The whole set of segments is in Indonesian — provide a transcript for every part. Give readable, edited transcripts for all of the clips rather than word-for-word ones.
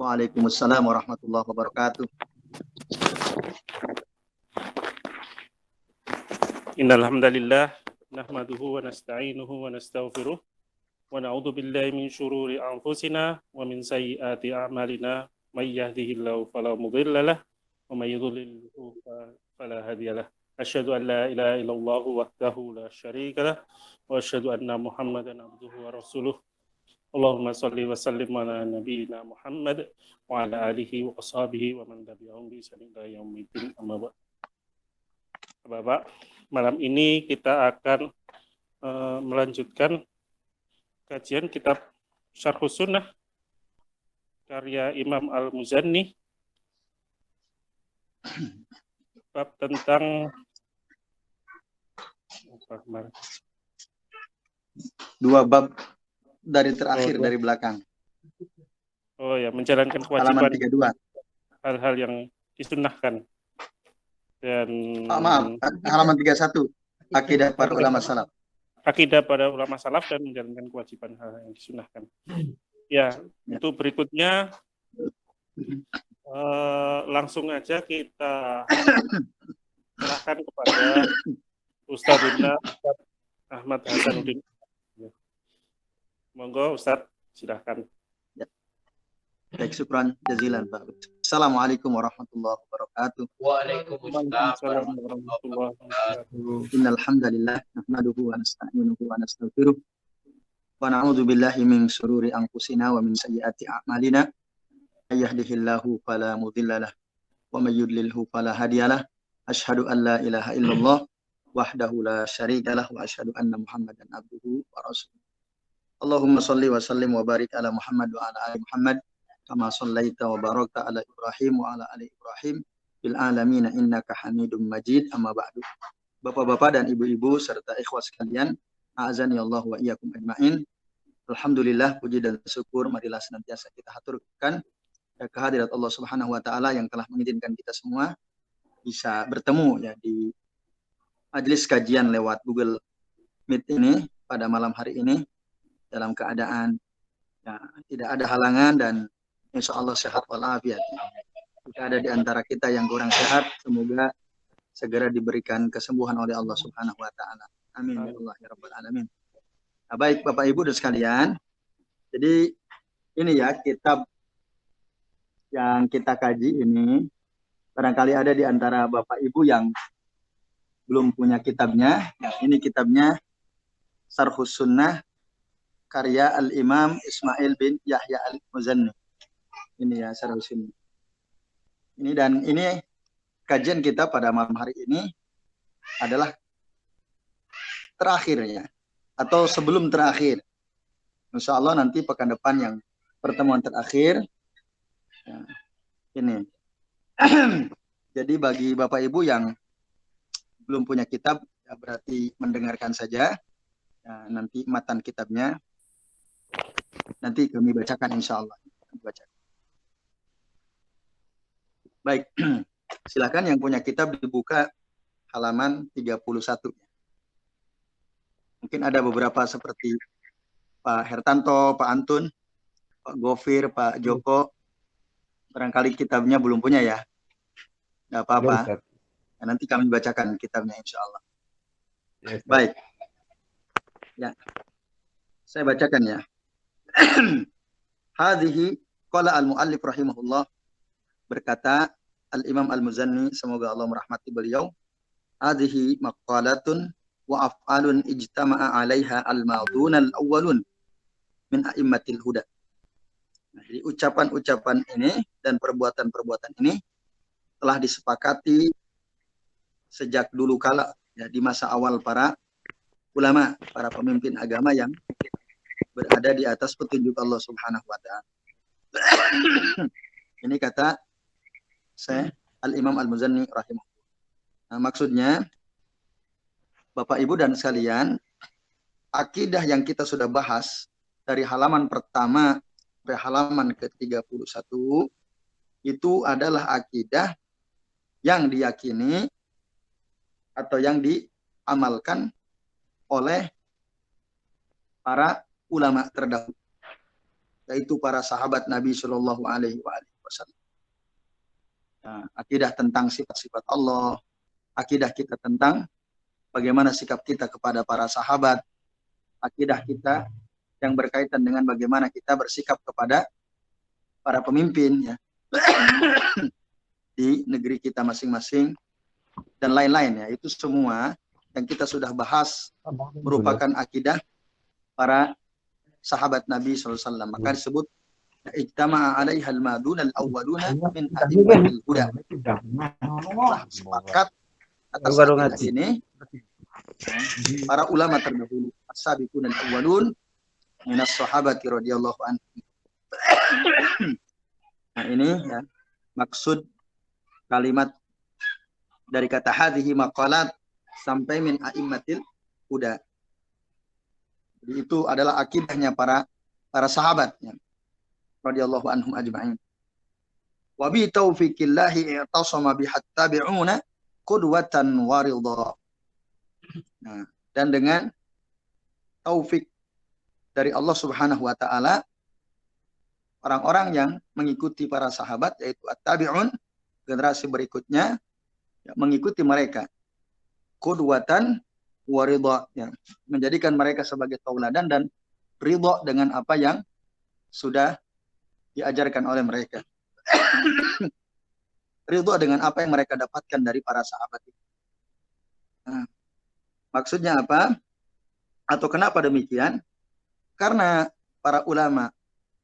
Waalaikumsalam warahmatullahi wabarakatuh. Innal hamdalillah nahmaduhu wa nasta'inuhu wa nastaghfiruh wa na'udzu billahi min syururi anfusina wa min sayyiati a'malina may yahdihillahu fala mudilla lahu wa may yudlilhu fala hadiya lahu. Asyhadu an la ilaha illallah wahdahu la syarika lahu wa asyhadu anna Muhammadan abduhu wa rasuluh. Allahumma shalli wa sallim ala nabiyyina Muhammad wa ala alihi wa ashabihi wa man tabi'ahum bi ihsan ila yaumiddin. Amma ba'd. Bapak, malam ini kita akan melanjutkan kajian kitab Syarhus Sunnah karya Imam Al-Muzanni, bab tentang Dua bab dari terakhir dari belakang. Oh ya, menjalankan Halaman kewajiban 32. hal-hal yang disunnahkan. Dan maaf, halaman 31. Akidah para ulama salaf. Akidah pada ulama salaf dan menjalankan kewajiban hal yang disunnahkan. Ya, untuk berikutnya langsung aja kita serahkan kepada Ustadz Ahmad Hasanuddin. Monggo Ustadz, silakan. Baik, syukran jazilan Pak. Assalamualaikum warahmatullahi wabarakatuh. Waalaikumsalam warahmatullahi wabarakatuh. Innal hamdalillah nahmaduhu wa nasta'inuhu wa nastaghfiruh wa na'udzu billahi min syururi anfusina wa min sayyiati a'malina. May yahdihillahu fala mudhillalah wa may yudlilhu fala hadiyalah. Asyhadu an la ilaha illallah wahdahu la syarikalah wa asyhadu anna Muhammadan abduhu wa rasuluh. Allahumma shalli wa sallim wa barik ala Muhammad wa ala ali Muhammad kama shallaita wa barakta ala Ibrahim wa ala ali Ibrahim bil alamin innaka Hamidum Majid. Amma ba'du. Bapak-bapak dan ibu-ibu serta ikhwas sekalian, a'azani Allah wa iyyakum ajmain. Alhamdulillah, puji dan syukur marilah senantiasa kita haturkan kehadirat Allah Subhanahu wa taala yang telah mengizinkan kita semua bisa bertemu ya di majelis kajian lewat Google Meet ini pada malam hari ini dalam keadaan ya, tidak ada halangan dan insya Allah sehat walafiat. Jika ada di antara kita yang kurang sehat, semoga segera diberikan kesembuhan oleh Allah Subhanahu wa taala. Amin ya Allah ya rabbal alamin. Nah, baik Bapak Ibu dan sekalian. Jadi ini ya kitab yang kita kaji ini, barangkali ada di antara Bapak Ibu yang belum punya kitabnya. Ya, ini kitabnya Syarhus Sunnah karya Al-Imam Ismail bin Yahya Al-Muzanni. Ini ya Syarhus Sunnah. Ini kajian kita pada malam hari ini adalah terakhir ya, atau sebelum terakhir. Insya Allah nanti pekan depan yang pertemuan terakhir. Ya, ini. Jadi bagi Bapak Ibu yang belum punya kitab, ya berarti mendengarkan saja. Ya, nanti matan kitabnya nanti kami bacakan insya Allah. Baik, silakan yang punya kitab dibuka halaman 31. Mungkin ada beberapa seperti Pak Hertanto, Pak Antun, Pak Gofir, Pak Joko. Barangkali kitabnya belum punya ya. Nggak apa-apa. Ya, nanti kami bacakan kitabnya insya Allah. Yes, baik. Ya, saya bacakan ya. Hadhihi qala al-muallif rahimahullah, berkata Al-Imam Al-Muzanni, semoga Allah merahmati beliau, hadhihi maqalatun wa af'alun ijtama'a 'alaiha al-madun al-awwalun min a'immatil huda. Nah, jadi ucapan-ucapan ini dan perbuatan-perbuatan ini telah disepakati sejak dulu kala ya, di masa awal para ulama, para pemimpin agama yang berada di atas petunjuk Allah Subhanahu wa taala. Ini kata saya Al-Imam Al-Muzanni rahimahullah. Nah, maksudnya Bapak Ibu dan sekalian, akidah yang kita sudah bahas dari halaman pertama sampai halaman ke-31 itu adalah akidah yang diyakini atau yang diamalkan oleh para ulama terdahulu. yaitu para sahabat Nabi Shallallahu Alaihi Wasallam. Nah, akidah tentang sifat-sifat Allah, akidah kita tentang bagaimana sikap kita kepada para sahabat, akidah kita yang berkaitan dengan bagaimana kita bersikap kepada para pemimpin ya di negeri kita masing-masing dan lain-lain ya. Itu semua yang kita sudah bahas merupakan akidah para sahabat Nabi SAW. Maka disebut ijtama'a 'alaihal madun al-awwaluna min a'immatil huda. Sepakat atas akidah ini para ulama terdahulu, as-sabiqun al-awwalun minas sahabati radhiyallahu anhum. Nah, ini ya, maksud kalimat dari kata hadhihi maqalat sampai min a'immatil huda. Jadi itu adalah akidahnya para sahabat ya, radhiyallahu anhum ajma'in. Wa bi taufiqillahi i'tasama bihattabi'una qudwatan wa ridha. Nah, dan dengan taufik dari Allah Subhanahu wa taala, orang-orang yang mengikuti para sahabat yaitu at-tabi'un, generasi berikutnya ya, mengikuti mereka qudwatan wa ridha ya, menjadikan mereka sebagai tauladan dan ridha dengan apa yang sudah diajarkan oleh mereka. Ridha dengan apa yang mereka dapatkan dari para sahabat itu. Nah, maksudnya apa? Atau kenapa demikian? Karena para ulama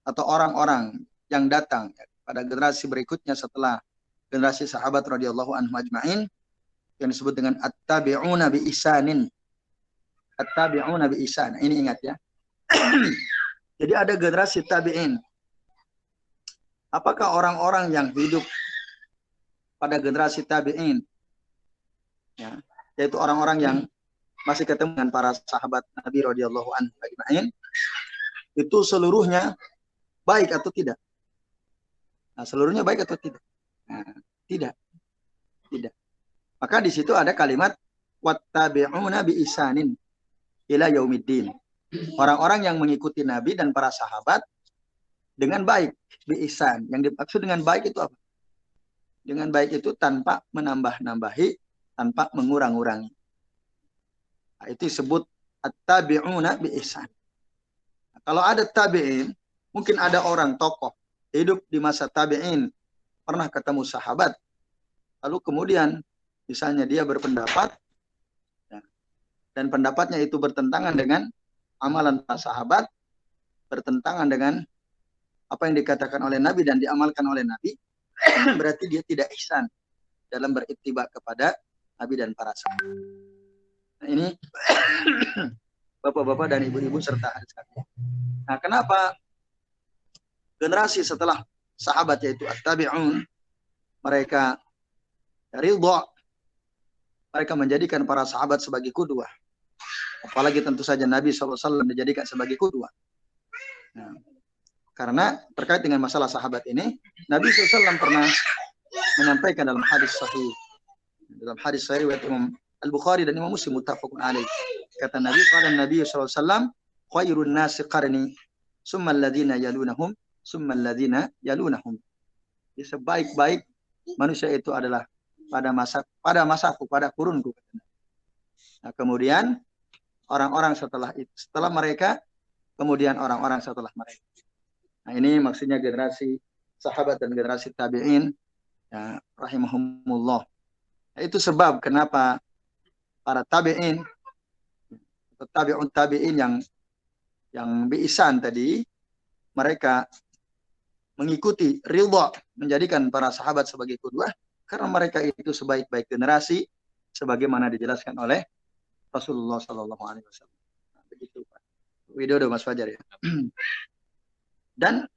atau orang-orang yang datang ya, pada generasi berikutnya setelah generasi sahabat radhiyallahu anhum ajma'in yang disebut dengan at-tabi'una bi ihsanin. At-tabi'una bi ihsan. Ini ingat ya. Jadi ada generasi tabi'in. Apakah orang-orang yang hidup pada generasi tabi'in ya, yaitu orang-orang yang masih ketemu dengan para sahabat Nabi radhiyallahu anhum ajma'in, itu seluruhnya baik atau tidak? Nah, seluruhnya baik atau tidak? Nah, tidak. Tidak. Maka di situ ada kalimat wattabi'una bi ihsanin ila yaumiddin. Orang-orang yang mengikuti Nabi dan para sahabat dengan baik, bi ihsan. Yang dimaksud dengan baik itu apa? Dengan baik itu tanpa menambah-nambahi, tanpa mengurang-urangi. Nah, itu disebut at-tabi'una bi ihsan. Nah, kalau ada tabi'in, mungkin ada orang tokoh hidup di masa tabi'in, pernah ketemu sahabat, lalu kemudian misalnya dia berpendapat ya, dan pendapatnya itu bertentangan dengan amalan para sahabat, bertentangan dengan apa yang dikatakan oleh Nabi dan diamalkan oleh Nabi, berarti dia tidak ihsan dalam berittiba kepada Nabi dan para sahabat. Nah, ini bapak-bapak dan ibu-ibu serta adik sekalian. Nah, kenapa generasi setelah sahabat yaitu at-tabi'un mereka ridha, mereka menjadikan para sahabat sebagai qudwah. Apalagi tentu saja Nabi SAW dijadikan sebagai qudwah. Nah, karena terkait dengan masalah sahabat ini, Nabi SAW pernah menyampaikan dalam hadis sahih, dalam hadis sahih riwayat Imam Al-Bukhari dan Imam Muslim muttafaqun alaih. Kata Nabi, qala Nabi SAW, khairun nasi qarni, summa alladhina yalunahum, summa alladhina yalunahum. Jadi sebaik-baik manusia itu adalah pada masaku, pada kurunku. Nah, kemudian orang-orang setelah mereka, kemudian orang-orang setelah mereka. Nah, ini maksudnya generasi sahabat dan generasi tabi'in ya, rahimahumullah. Nah, itu sebab kenapa para tabi'in, tabi'in yang bi'isan tadi, mereka mengikuti ridha, menjadikan para sahabat sebagai qudwah, karena mereka itu sebaik-baik generasi, sebagaimana dijelaskan oleh Rasulullah Sallallahu Alaihi Wasallam. Nah, begitu Pak Widodo, Mas Fajar ya. Dan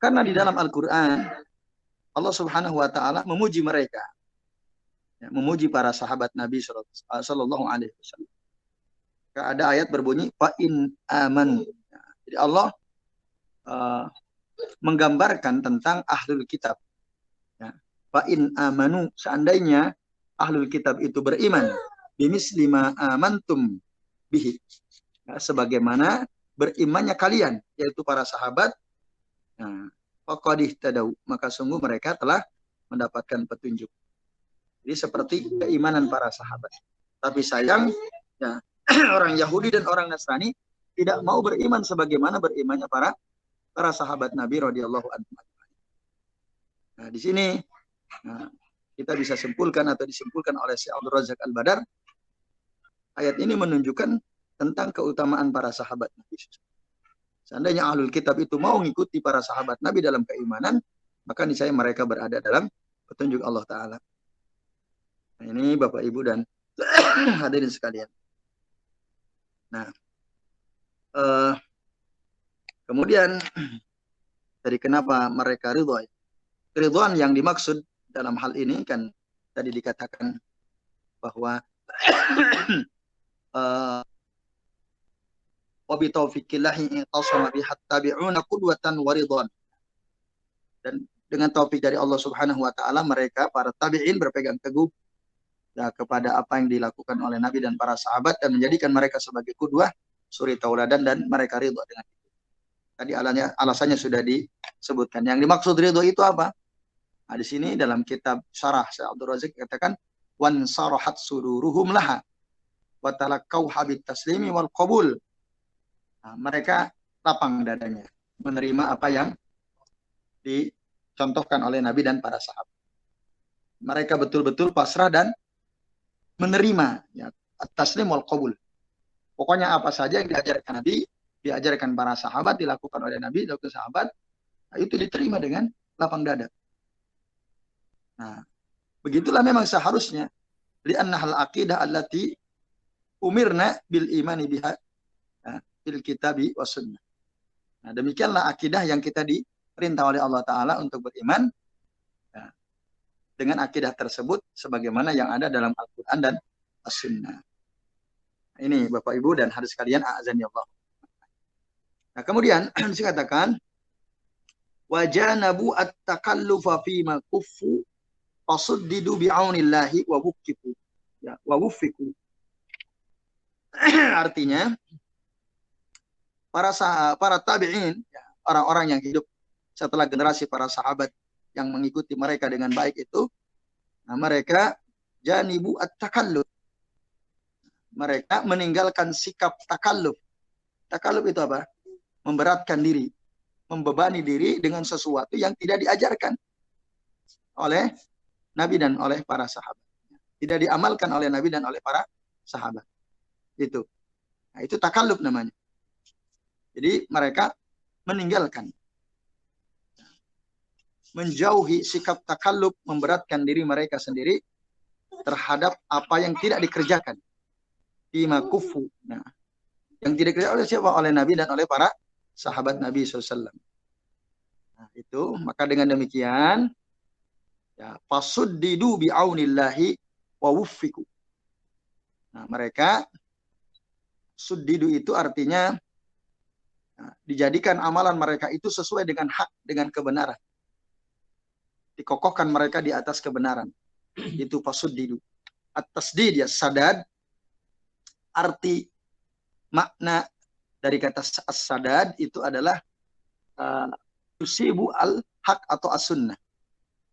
karena di dalam Al-Quran Allah Subhanahu Wa Taala memuji mereka, ya, memuji para sahabat Nabi Sallallahu Alaihi Wasallam. Ada ayat berbunyi fa in amanu. Jadi Allah menggambarkan tentang ahlul kitab. Ya. Fa in amanu, seandainya ahlul kitab itu beriman, bimisli ma amantum bihi, ya, sebagaimana berimannya kalian, yaitu para sahabat, nah, faqad ihtadaw, maka sungguh mereka telah mendapatkan petunjuk. Jadi seperti keimanan para sahabat. Tapi sayang, ya, orang Yahudi dan orang Nasrani tidak mau beriman sebagaimana berimannya para sahabat Nabi radhiyallahu anhu. Nah, di sini kita bisa simpulkan atau disimpulkan oleh Syekh Abdul Razak Al-Badar, ayat ini menunjukkan tentang keutamaan para sahabat Nabi. Seandainya ahlul kitab itu mau mengikuti para sahabat Nabi dalam keimanan, maka niscaya mereka berada dalam petunjuk Allah Ta'ala. Nah, ini Bapak Ibu dan hadirin sekalian. Nah, kemudian dari kenapa mereka ridho? Ridwan yang dimaksud dalam hal ini kan tadi dikatakan bahwa wa bi taufiqillahi itasama bihat tabi'una qudwatan wa ridwan. Dan dengan taufik dari Allah Subhanahu wa taala mereka para tabi'in berpegang teguh ya, kepada apa yang dilakukan oleh Nabi dan para sahabat dan menjadikan mereka sebagai qudwah, suri tauladan, dan mereka ridho dengan itu. Tadi alasannya sudah disebutkan. Yang dimaksud ridho itu apa? Nah, di sini dalam kitab Syarah Syekh Abdul Razak katakan wan sarahat suduruhum laha wa talaqqau habit taslimi wal qabul. Nah, mereka lapang dadanya menerima apa yang dicontohkan oleh Nabi dan para sahabat. Mereka betul-betul pasrah dan menerima ya, taslim wal qabul. Pokoknya apa saja yang diajarkan Nabi, diajarkan para sahabat, dilakukan oleh Nabi, dilakukan sahabat, nah, itu diterima dengan lapang dada. Nah, begitulah memang seharusnya. Li'annahal aqidah allati umirna bil imani biha fil kitabi was sunnah. Nah, demikianlah akidah yang kita diperintah oleh Allah Ta'ala untuk beriman ya, dengan akidah tersebut sebagaimana yang ada dalam Al-Quran dan As-Sunnah. Nah, ini Bapak Ibu dan hadirin sekalian, a'azani Allah. Nah, kemudian dikatakan wajanabu at-takallufa fima kuffu fasuddidu bi'aunillahi wa wuffiqu. Ya, wa wuffiqu. Artinya para tabi'in, ya, orang-orang yang hidup setelah generasi para sahabat yang mengikuti mereka dengan baik itu, nah, mereka janibu at-takalluf. Mereka meninggalkan sikap takalluf. Takalluf itu apa? Memberatkan diri, membebani diri dengan sesuatu yang tidak diajarkan oleh Nabi dan oleh para sahabat. Tidak diamalkan oleh Nabi dan oleh para sahabat. Itu. Nah, itu takalluf namanya. Jadi mereka meninggalkan, menjauhi sikap takalluf, memberatkan diri mereka sendiri terhadap apa yang tidak dikerjakan. Bima kufu. Nah, yang tidak dikerjakan oleh siapa? Oleh Nabi dan oleh para sahabat Nabi SAW. Nah, itu, maka dengan demikian, ya, fasuddidu bi'aunillahi wa wuffiku. Nah, mereka, suddidu itu artinya, nah, dijadikan amalan mereka itu sesuai dengan hak, dengan kebenaran. Dikokohkan mereka di atas kebenaran. Itu fasuddidu. At-tasdid, ya, sadad, arti makna dari kata as-sadad itu adalah tusibu al-haq atau as-sunnah.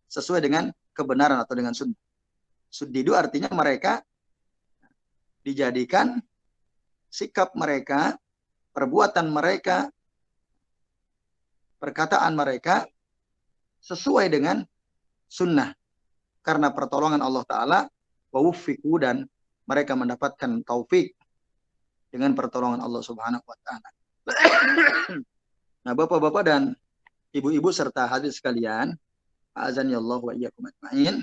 Sesuai dengan kebenaran atau dengan sunnah. Suddidu artinya mereka dijadikan sikap mereka, perbuatan mereka, perkataan mereka sesuai dengan sunnah. Karena pertolongan Allah Ta'ala, wa wuffiqu, dan mereka mendapatkan taufik dengan pertolongan Allah Subhanahu wa Ta'ala. Nah, Bapak-bapak dan ibu-ibu serta hadirin sekalian, azani Allah wa iyyakum ajma'in.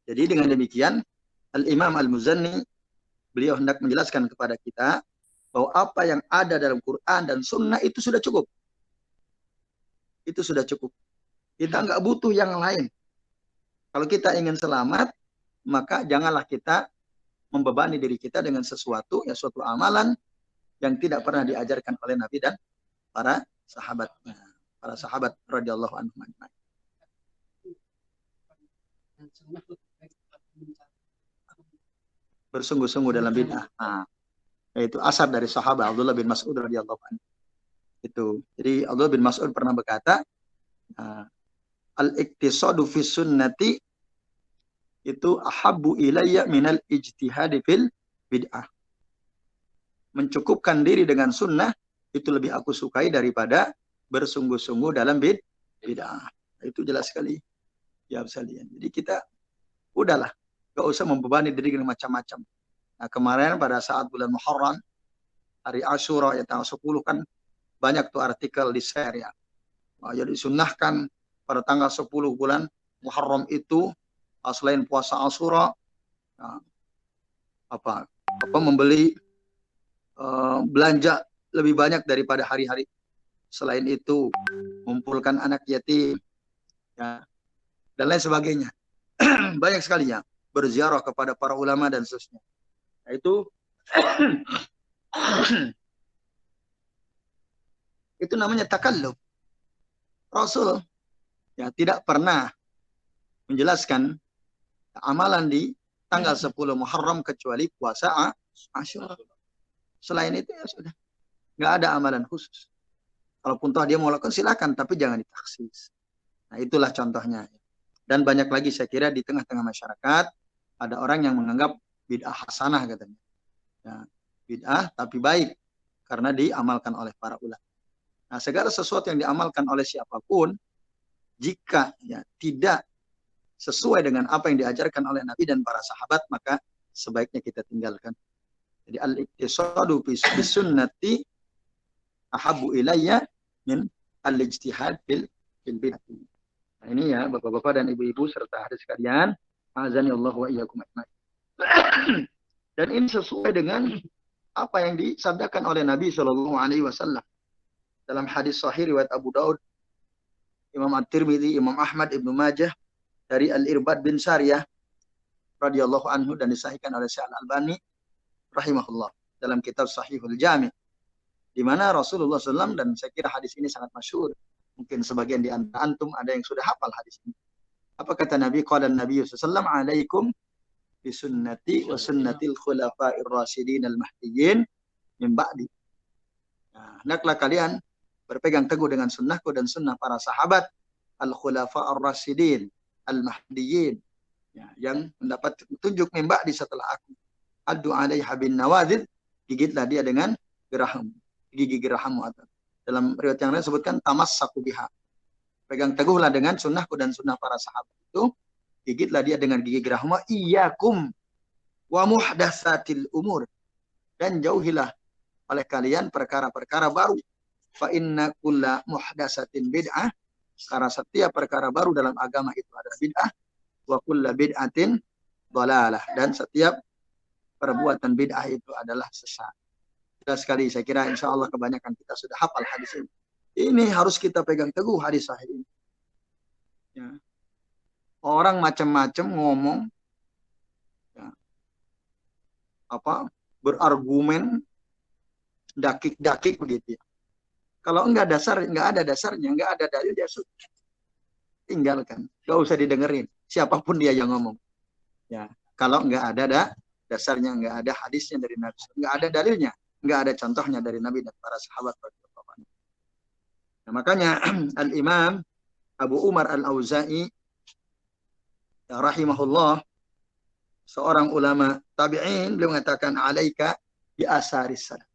Jadi dengan demikian Al-Imam Al-Muzanni beliau hendak menjelaskan kepada kita bahwa apa yang ada dalam Quran dan Sunnah itu sudah cukup. Itu sudah cukup. Kita nggak butuh yang lain. Kalau kita ingin selamat, maka janganlah kita membebani diri kita dengan sesuatu, ya, suatu amalan yang tidak pernah diajarkan oleh Nabi dan para sahabat. Para sahabat radhiyallahu anhum. Bersungguh-sungguh dalam bid'ah. Nah, yaitu asar dari sahabat Abdullah bin Mas'ud radhiyallahu anhu. Itu. Jadi Abdullah bin Mas'ud pernah berkata, al-iktisadu fi sunnati itu ahabbu ilayya minal ijtihadi fil bid'ah. Mencukupkan diri dengan sunnah itu lebih aku sukai daripada bersungguh-sungguh dalam bid'ah. Itu jelas sekali. Ya sekalian. Jadi kita udahlah, gak usah membebani diri dengan macam-macam. Nah, kemarin pada saat bulan Muharram, hari Asyura ya tanggal 10 kan banyak tuh artikel di share ya. Jadi sunnahkan pada tanggal 10 bulan Muharram itu selain puasa Asyura membeli belanja lebih banyak daripada hari-hari. Selain itu mengumpulkan anak yatim ya, dan lain sebagainya. Banyak sekali ya, berziarah kepada para ulama dan seterusnya. Nah, itu namanya takallub. Rasul ya tidak pernah menjelaskan amalan di tanggal 10 Muharram kecuali puasa Asyura. Selain itu ya sudah, nggak ada amalan khusus. Kalaupun toh dia mau lakukan silakan, tapi jangan ditaksis. Nah, itulah contohnya. Dan banyak lagi saya kira di tengah-tengah masyarakat ada orang yang menganggap bid'ah hasanah katanya. Ya, bid'ah tapi baik karena diamalkan oleh para ulama. Nah, segala sesuatu yang diamalkan oleh siapapun jika ya tidak sesuai dengan apa yang diajarkan oleh Nabi dan para sahabat, maka sebaiknya kita tinggalkan. Jadi al-iktisadu bi sunnati ahabbu ilayya min al-ijtihad bil bid'ah. Nah, ini ya Bapak-bapak dan Ibu-ibu serta hadirin sekalian, azani Allah wa iyyakum ajmain. Dan ini sesuai dengan apa yang disabdakan oleh Nabi Shallallahu alaihi wasallam dalam hadis sahih riwayat Abu Daud, Imam At-Tirmidzi, Imam Ahmad, Ibnu Majah dari Al-Irbad bin Sariyah radhiyallahu anhu dan disahihkan oleh Syekh Al-Albani rahimahullah dalam kitab Sahihul Jami, di mana Rasulullah SAW, dan saya kira hadis ini sangat masyhur, mungkin sebagian di antara antum ada yang sudah hafal hadis ini. Apa kata Nabi? Qala Nabi SAW, alaikum bisunnati wa sunnatil khulafa'ir rasyidin al-mahdiyyin min ba'di. Nah, hendaklah kalian berpegang teguh dengan sunnahku dan sunnah para sahabat al-khulafa'ir rasyidin al-mahdiyyin, ya, yang mendapat petunjuk min ba'di setelah aku. Addu 'alaiha bin nawadid, gigitlah dia dengan geraham, gigi geraham. Dalam riwayat yang lain sebutkan tamassaku biha, pegang teguhlah dengan sunnahku dan sunnah para sahabat itu, gigitlah dia dengan gigi geraham. Iyyakum wa muhdatsatil umur, dan jauhilah oleh kalian perkara-perkara baru. Fa inna kulla muhdatsatin bid'ah, karena setiap perkara baru dalam agama itu adalah bid'ah. Wa kulla bid'atin dhalalah, dan setiap perbuatan bid'ah itu adalah sesat. Jelas sekali, saya kira insya Allah kebanyakan kita sudah hafal hadis ini. Ini harus kita pegang teguh hadis sahih ini. Ya. Orang macam-macam ngomong, ya, berargumen, dakik-dakik begitu ya. Kalau enggak ada dasarnya, enggak ada dalil, ya sudah, tinggalkan. Gak usah didengerin siapapun dia yang ngomong. Ya, kalau enggak ada dasarnya, enggak ada hadisnya dari Nabi, enggak ada dalilnya, enggak ada contohnya dari Nabi dan para sahabat. Nah, makanya Al-Imam Abu Umar Al-Auza'i ya, rahimahullah, seorang ulama tabi'in, beliau mengatakan alaika bi asaris salaf.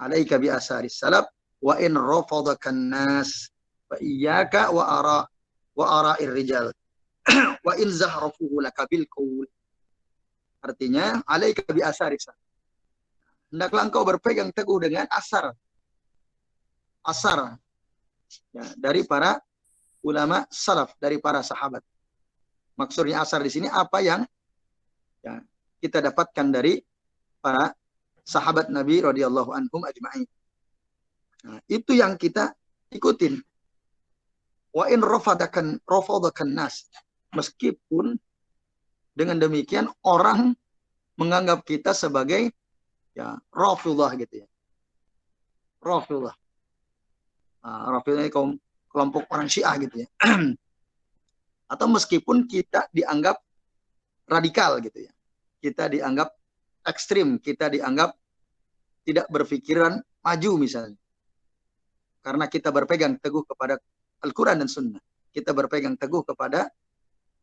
Alaika bi asaris salaf wa in rafadakan nas fa iyyaka wa ara'ir rijal wa in zahrafuhu laka bil qaul. Artinya alaika bi asaris salaf, hendaklah engkau berpegang teguh dengan asar ya, dari para ulama salaf, dari para sahabat. Maksudnya asar di sini apa yang ya, kita dapatkan dari para sahabat Nabi radhiyallahu anhum ajma'in. Nah, itu yang kita ikutin. Wa in rafadakan nas, meskipun dengan demikian orang menganggap kita sebagai ya Rafidhah gitu ya. Rafidhah. Rafidhah kelompok orang Syiah gitu ya. Atau meskipun kita dianggap radikal gitu ya. Kita dianggap ekstrim, kita dianggap tidak berpikiran maju misalnya. Karena kita berpegang teguh kepada Al-Quran dan Sunnah. Kita berpegang teguh kepada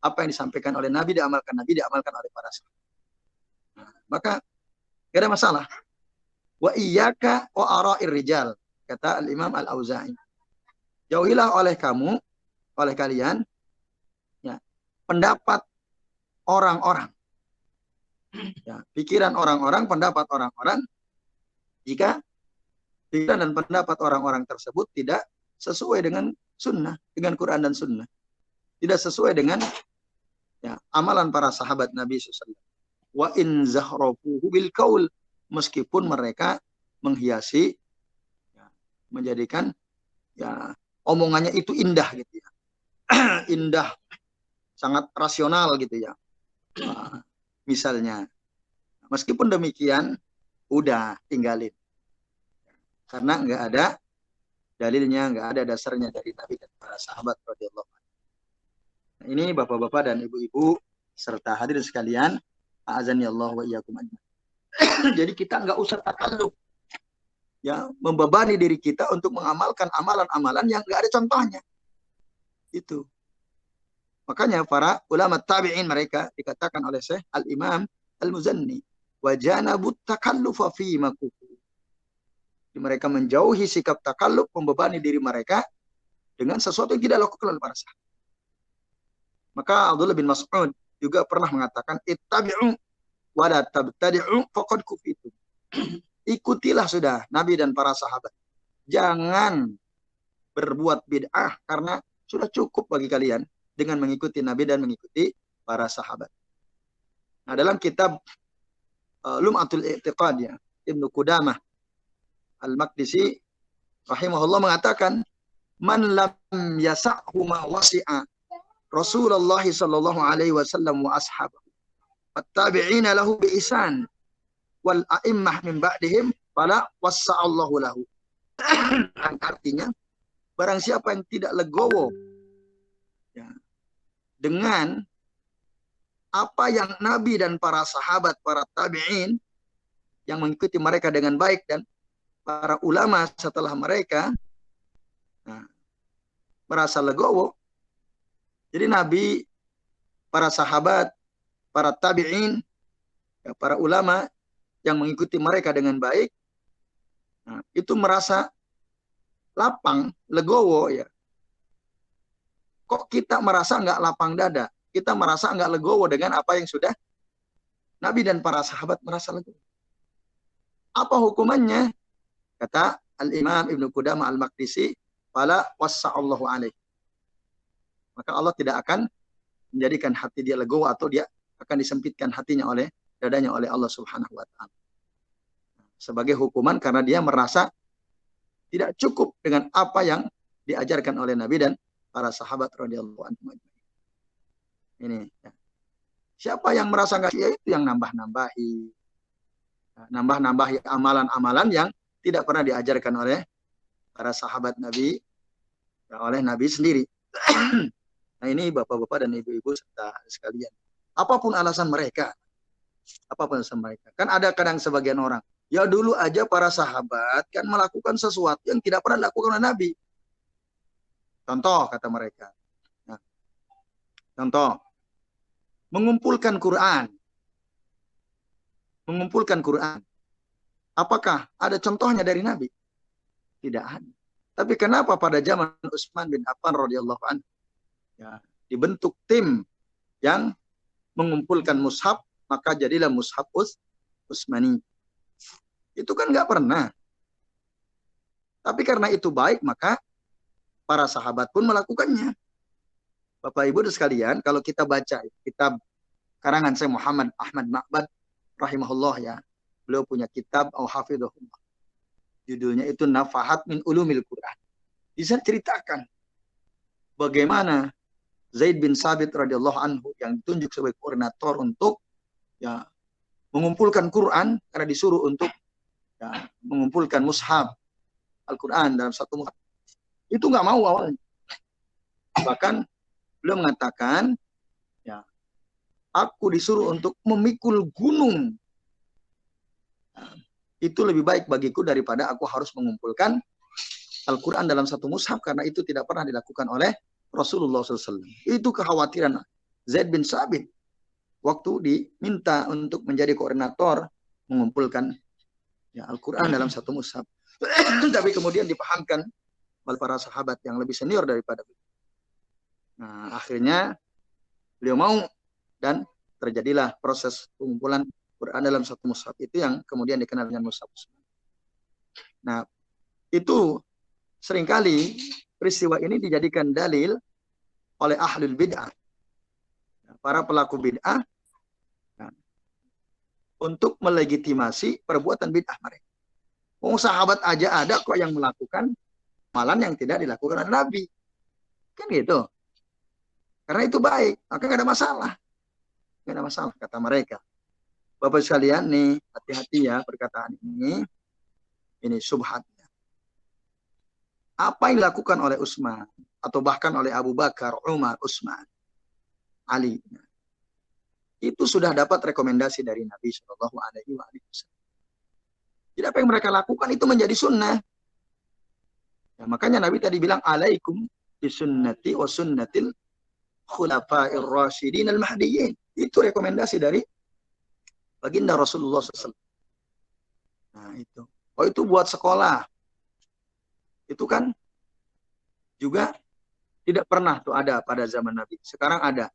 apa yang disampaikan oleh Nabi, diamalkan oleh para sahabat. Nah, maka tidak ada masalah. Wa iyyaka wa ara'ir rijal, kata Al-Imam Al-Auza'i. Jauhilah oleh kalian, ya, pendapat orang-orang. Ya, pikiran orang-orang, pendapat orang-orang, jika pikiran dan pendapat orang-orang tersebut tidak sesuai dengan sunnah, dengan Quran dan sunnah. Tidak sesuai dengan, ya, amalan para sahabat Nabi SAW. Wa in zahrafuhu bil qaul, meskipun mereka menghiasi, ya, menjadikan, ya, omongannya itu indah gitu ya. Indah, sangat rasional gitu ya. Misalnya. Meskipun demikian, udah tinggalin. Karena nggak ada dalilnya, nggak ada dasarnya dari Nabi dan para sahabat radhiyallahu anhu. Nah, ini bapak-bapak dan ibu-ibu serta hadirin sekalian, a'azani Allah wa iyyakum ajmain. Jadi kita nggak usah takalluf, ya, membebani diri kita untuk mengamalkan amalan-amalan yang nggak ada contohnya. Itu. Makanya para ulama tabi'in mereka dikatakan oleh Syekh Al-Imam Al-Muzanni, wa janabut takallufa fi makufu. Mereka menjauhi sikap takalluf, membebani diri mereka dengan sesuatu yang tidak dilakukan oleh para sahabat. Maka Abdullah bin Mas'ud juga pernah mengatakan, ittabi'u wa la tabtadi'u faqad kufitum. Ikutilah sudah Nabi dan para sahabat. Jangan berbuat bid'ah, karena sudah cukup bagi kalian dengan mengikuti Nabi dan mengikuti para sahabat. Nah, dalam kitab Lum'atul I'tiqad, ya, Ibnu Qudamah Al-Maqdisi rahimahullah mengatakan, man lam yasa'hu ma wasi'a Rasulullah sallallahu alaihi wasallam wa ashabahu at-tabi'ina lahu bi ihsan wal a'immah min ba'dihim fala wassa'allahu lahu. Artinya, barang siapa yang tidak legowo, ya, dengan apa yang Nabi dan para sahabat, para tabi'in yang mengikuti mereka dengan baik, dan para ulama setelah mereka, nah, merasa legowo. Jadi Nabi, para sahabat, para tabi'in, ya, para ulama yang mengikuti mereka dengan baik, nah, itu merasa lapang, legowo, ya. Kok kita merasa nggak lapang dada? Kita merasa nggak legowo dengan apa yang sudah Nabi dan para sahabat merasa legowo. Apa hukumannya? Kata Al-Imam Ibnu Qudamah Al-Maqdisi, fala wassa'allahu alaihi. Maka Allah tidak akan menjadikan hati dia legowo, atau dia akan disempitkan hatinya oleh dadanya oleh Allah Subhanahu wa taala. Sebagai hukuman karena dia merasa tidak cukup dengan apa yang diajarkan oleh Nabi dan para sahabat radhiyallahu anhum. Ini, ya. Siapa yang merasa nggak, ya itu yang nambah-nambahi amalan-amalan yang tidak pernah diajarkan oleh para sahabat Nabi, ya, oleh Nabi sendiri. Nah, ini bapak-bapak dan ibu-ibu serta sekalian. Apapun alasan mereka, kan ada kadang sebagian orang, ya dulu aja para sahabat kan melakukan sesuatu yang tidak pernah dilakukan oleh Nabi. Contoh, kata mereka. Nah, contoh, mengumpulkan Quran. Apakah ada contohnya dari Nabi? Tidak ada. Tapi kenapa pada zaman Utsman bin Affan radhiyallahu anhu, ya, dibentuk tim yang mengumpulkan mushaf, maka jadilah mushaf Utsmani. Itu kan nggak pernah. Tapi karena itu baik, maka para sahabat pun melakukannya. Bapak Ibu sekalian, kalau kita baca kitab karangan Syekh Muhammad Ahmad Ma'bad rahimahullah, ya, beliau punya kitab Al-Hafidhullah. Judulnya itu Nafahat min Ulumil Quran. Bisa ceritakan bagaimana Zaid bin Sabit radhiyallahu anhu yang ditunjuk sebagai koordinator untuk, ya, mengumpulkan Quran, karena disuruh untuk, ya, mengumpulkan mushaf Al-Quran dalam satu mushaf. Itu nggak mau awalnya. Bahkan beliau mengatakan, ya, aku disuruh untuk memikul gunung. itu lebih baik bagiku daripada aku harus mengumpulkan Al-Quran dalam satu mushaf, karena itu tidak pernah dilakukan oleh Rasulullah SAW. Itu kekhawatiran Zaid bin Sabit waktu diminta untuk menjadi koordinator mengumpulkan Al-Quran dalam satu mushaf. Tapi kemudian dipahamkan oleh para sahabat yang lebih senior daripada beliau. Nah, akhirnya beliau mau, dan terjadilah proses pengumpulan Quran dalam satu mushaf itu yang kemudian dikenal dengan mushaf. Nah, itu seringkali peristiwa ini dijadikan dalil oleh ahlul bid'ah, para pelaku bid'ah, untuk melegitimasi perbuatan bid'ah mereka. Sahabat aja ada kok yang melakukan amalan yang tidak dilakukan oleh Nabi. Kan gitu. Karena itu baik, maka nggak ada masalah. Nggak ada masalah, kata mereka. Bapak sekalian nih, hati-hati ya perkataan ini. Ini subhatnya. Apa yang dilakukan oleh Utsman, atau bahkan oleh Abu Bakar, Umar, Utsman, Ali, itu sudah dapat rekomendasi dari Nabi Shallallahu Alaihi Wasallam. Jadi apa yang mereka lakukan itu menjadi sunnah. Ya, makanya Nabi tadi bilang, alaikum bisunnati wa sunnatil khulafa'ir rasyidin al-mahdiyyin. Itu rekomendasi dari baginda Rasulullah SAW. Nah itu. Oh, itu buat sekolah. Itu kan juga tidak pernah tuh ada pada zaman Nabi. Sekarang ada.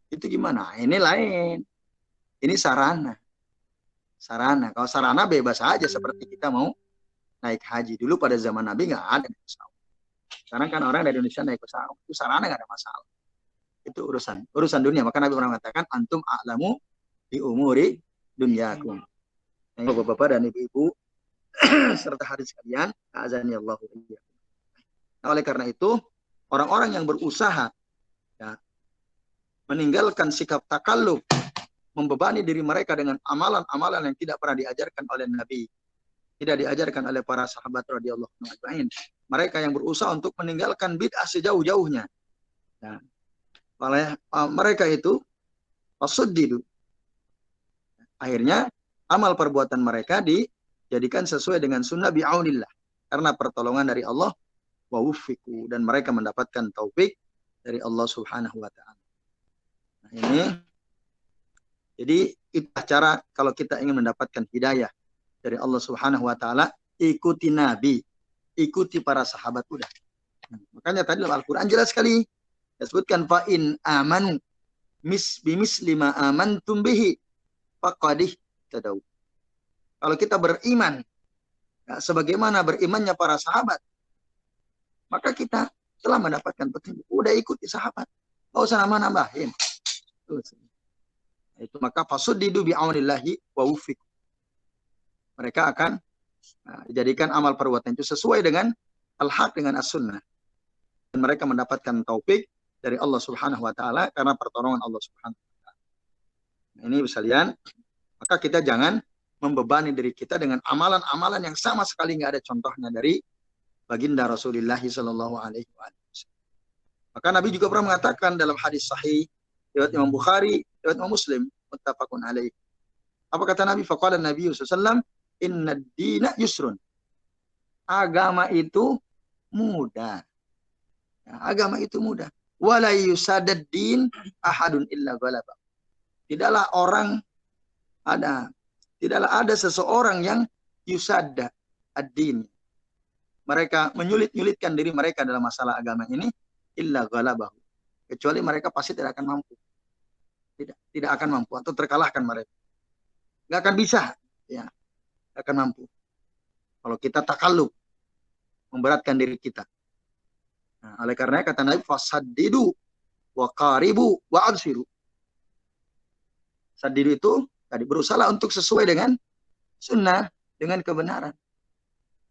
Itu gimana? Ini lain. Ini sarana. Sarana. Kalau sarana bebas aja, seperti kita mau naik haji. Dulu pada zaman Nabi nggak ada pesawat. Sekarang kan orang dari Indonesia naik pesawat. Itu sarana nggak ada masalah. Itu urusan dunia. Maka Nabi pernah mengatakan, antum a'lamu bi umuri dunyakum. Bapak-bapak dan ibu-ibu serta hadis sekalian, azani Allahu iyyakum. Nah, oleh karena itu, orang-orang yang berusaha meninggalkan sikap takalluf, membebani diri mereka dengan amalan-amalan yang tidak pernah diajarkan oleh Nabi, tidak diajarkan oleh para sahabat radhiyallahu anhum. Mereka yang berusaha untuk meninggalkan bid'ah sejauh-jauhnya. Nah, oleh mereka itu wasuddidu. Akhirnya amal perbuatan mereka dijadikan sesuai dengan sunnah bi'aunillah, karena pertolongan dari Allah, wa wuffiqu, dan mereka mendapatkan taufik dari Allah Subhanahu wa taala. Nah, ini jadi itu cara kalau kita ingin mendapatkan hidayah dari Allah Subhanahu wa taala, ikuti Nabi, ikuti para sahabat udah. Nah, makanya tadi dalam Al-Qur'an jelas sekali disebutkan, fa in amanu bimisli ma amantum bihi faqad tadau. Kalau kita beriman sebagaimana berimannya para sahabat, maka kita telah mendapatkan petunjuk. Udah ikuti sahabat, enggak usah nambah-nambahin. Itu maka fasuddidu bi'aunillahi wa wuffiq. Mereka akan dijadikan amal perbuatan itu sesuai dengan al-haq, dengan as-sunnah. Dan mereka mendapatkan taufik dari Allah Subhanahu wa taala karena pertolongan Allah Subhanahu wa taala. Nah, ini sekalian, maka kita jangan membebani diri kita dengan amalan-amalan yang sama sekali nggak ada contohnya dari baginda Rasulullah sallallahu alaihi wasallam. Maka Nabi juga pernah mengatakan dalam hadis sahih riwayat Imam Bukhari, riwayat Imam Muslim, muttafaqun alaih. Apa kata Nabi? Faqala Nabi sallallahu alaihi wasallam, innad dina yusrun. Agama itu mudah. Ya, agama itu mudah. Wala yusadad din ahadun illa ghalaba. Tidaklah ada seseorang yang yusadda ad-din. Mereka menyulit-nyulitkan diri mereka dalam masalah agama ini illa ghalabahu. Kecuali mereka pasti tidak akan mampu. Tidak akan mampu atau terkalahkan mereka. Enggak akan bisa, ya. Enggak akan mampu. Kalau kita takalluf, memberatkan diri kita. Nah, oleh karena kata Nabi, fasaddidu wa qaribu wa absiru. Saddidu itu tadi berusaha untuk sesuai dengan sunnah, dengan kebenaran,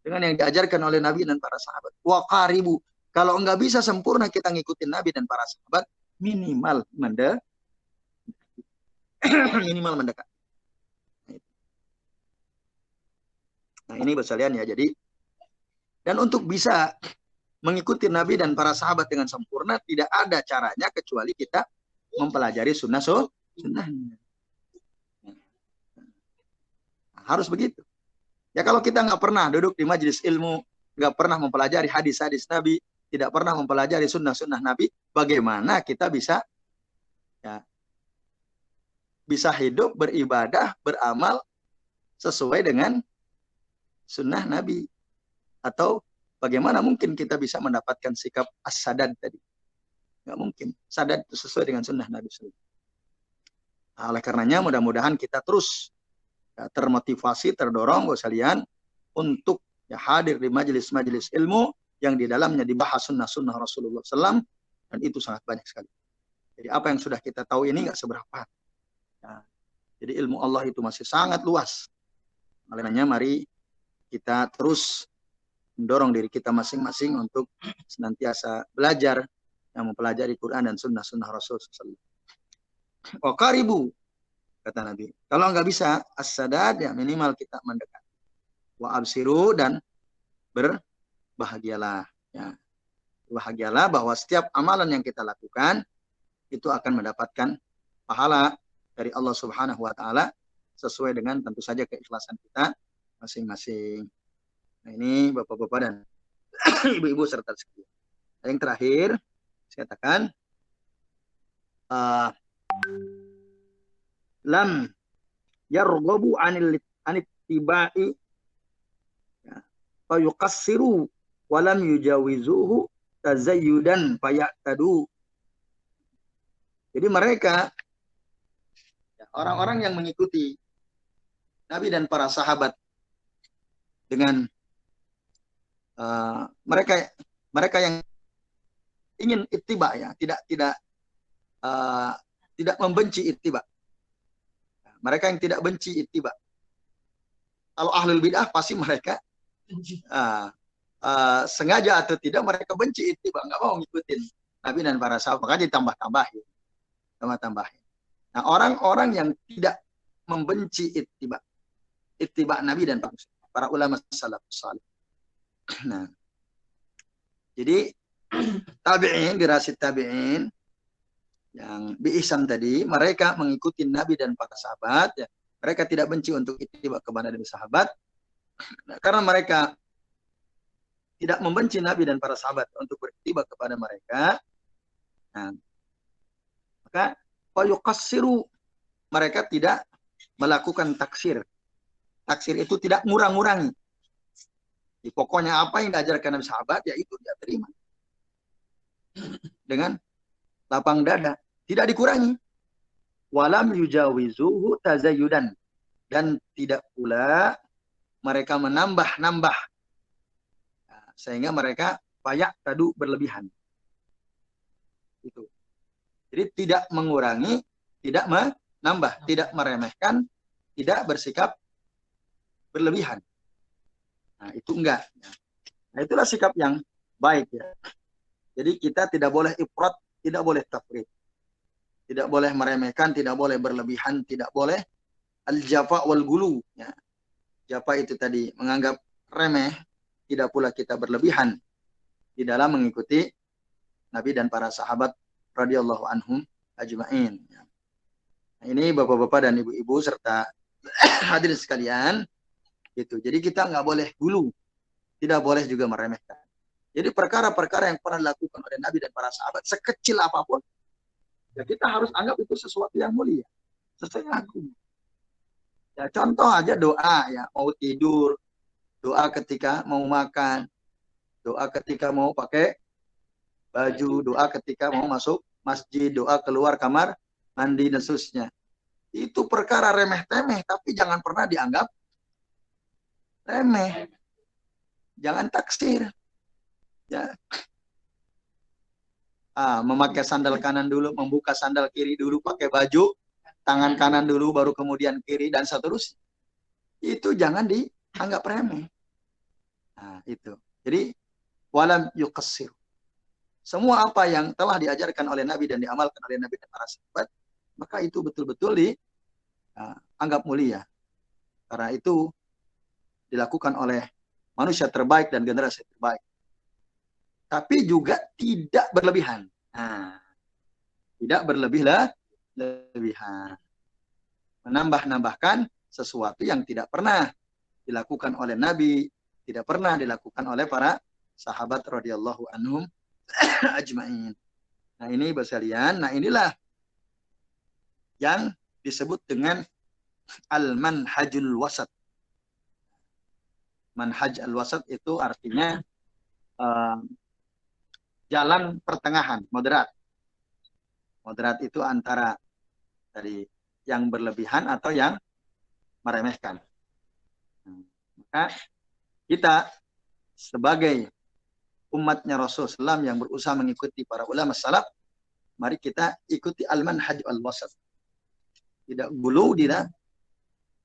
dengan yang diajarkan oleh Nabi dan para sahabat. Wa qaribu, kalau enggak bisa sempurna kita ngikutin Nabi dan para sahabat, minimal mendekat. Nah, ini bersalian ya. Jadi, dan untuk bisa mengikuti Nabi dan para sahabat dengan sempurna, tidak ada caranya kecuali kita mempelajari sunnahnya. Harus begitu. Ya kalau kita nggak pernah duduk di majelis ilmu, nggak pernah mempelajari hadis-hadis Nabi, tidak pernah mempelajari sunnah-sunnah Nabi, bagaimana kita bisa ya, bisa hidup, beribadah, beramal sesuai dengan sunnah Nabi? Atau bagaimana mungkin kita bisa mendapatkan sikap as-sadad tadi? Nggak mungkin. Sadad itu sesuai dengan sunnah Nabi SAW. Nah, oleh karenanya mudah-mudahan kita terus ya, termotivasi, terdorong buat kalian untuk ya, hadir di majelis-majelis ilmu yang di dalamnya dibahas sunnah-sunnah Rasulullah SAW, dan itu sangat banyak sekali. Jadi apa yang sudah kita tahu ini nggak seberapa. Ya, jadi ilmu Allah itu masih sangat luas. Oleh karenanya mari kita terus mendorong diri kita masing-masing untuk senantiasa belajar yang mempelajari Quran dan sunnah-sunnah Rasul SAW. Qaribu, kata Nabi. Kalau nggak bisa as-sadad, ya minimal kita mendekat. Wa absiru, dan berbahagialah. Ya. Bahagialah bahwa setiap amalan yang kita lakukan itu akan mendapatkan pahala dari Allah Subhanahu wa Ta'ala sesuai dengan tentu saja keikhlasan kita masing-masing. Nah, ini Bapak-bapak dan Ibu-ibu serta sekalian. Yang terakhir, saya katakan lam yarghabu anit tibai fa yuqassiru wa lam yujawizuhu tazayyudan fayaqtadu. Jadi mereka orang-orang yang mengikuti Nabi dan para sahabat dengan mereka yang ingin ittiba, ya, tidak membenci ittiba. Mereka yang tidak benci ittiba. Kalau ahlul bid'ah pasti mereka sengaja atau tidak mereka benci ittiba, nggak mau ngikutin Nabi dan para sahabat, makanya ditambah-tambahin. Nah, orang-orang yang tidak membenci ittiba Nabi dan para ulama salafus salih. Nah, jadi tabi'in, generasi tabi'in yang bi'ihsan tadi, mereka mengikuti Nabi dan para sahabat, ya. Mereka tidak benci untuk ittiba kepada Nabi sahabat, karena mereka tidak membenci Nabi dan para sahabat untuk berittiba kepada mereka. Nah, maka fayuqassiru, mereka tidak melakukan taksir. Taksir itu tidak ngurang-ngurangi. Pokoknya apa yang diajarkan Nabi sahabat, ya itu dia terima dengan lapang dada, tidak dikurangi. Walam yujawizuhu tazayyudan, dan tidak pula mereka menambah-nambah sehingga mereka fayaqtadu, berlebihan. Itu. Jadi tidak mengurangi, tidak menambah, tidak meremehkan, tidak bersikap berlebihan. Nah, itu enggak. Nah, itulah sikap yang baik, ya. Jadi kita tidak boleh ifrat, tidak boleh tafrid. Tidak boleh meremehkan, tidak boleh berlebihan, tidak boleh al-jafa wal gulu, ya. Jafa itu tadi menganggap remeh, tidak pula kita berlebihan di dalam mengikuti Nabi dan para sahabat radhiyallahu anhum ajma'in. Nah, ini Bapak-bapak dan Ibu-ibu serta hadirin sekalian, gitu. Jadi kita nggak boleh gulu, tidak boleh juga meremehkan. Jadi perkara-perkara yang pernah dilakukan oleh Nabi dan para sahabat, sekecil apapun, ya kita harus anggap itu sesuatu yang mulia, sesuai aku. Ya, contoh aja doa, ya, mau tidur, doa ketika mau makan, doa ketika mau pakai baju, doa ketika mau masuk masjid, doa keluar kamar mandi dan seterusnya. Itu perkara remeh-temeh, tapi jangan pernah dianggap remeh. Jangan taksir. Ya. Memakai sandal kanan dulu, membuka sandal kiri dulu, pakai baju, tangan kanan dulu, baru kemudian kiri, dan seterusnya. Itu jangan dianggap remeh. Nah, itu. Jadi, walam yuqassir. Semua apa yang telah diajarkan oleh Nabi dan diamalkan oleh Nabi dan para sahabat, maka itu betul-betul dianggap mulia. Karena itu dilakukan oleh manusia terbaik dan generasi terbaik. Tapi juga tidak berlebihan. Nah, tidak berlebihan. Menambah-nambahkan sesuatu yang tidak pernah dilakukan oleh Nabi, tidak pernah dilakukan oleh para sahabat radhiyallahu anhum ajmain. Nah ini sekalian, nah inilah yang disebut dengan al-manhajul wasat. Manhaj al-wasat itu artinya jalan pertengahan, moderat. Moderat itu antara dari yang berlebihan atau yang meremehkan. Maka kita sebagai umatnya Rasulullah SAW yang berusaha mengikuti para ulama salaf, mari kita ikuti al-manhaj al-wasat. Tidak gulu,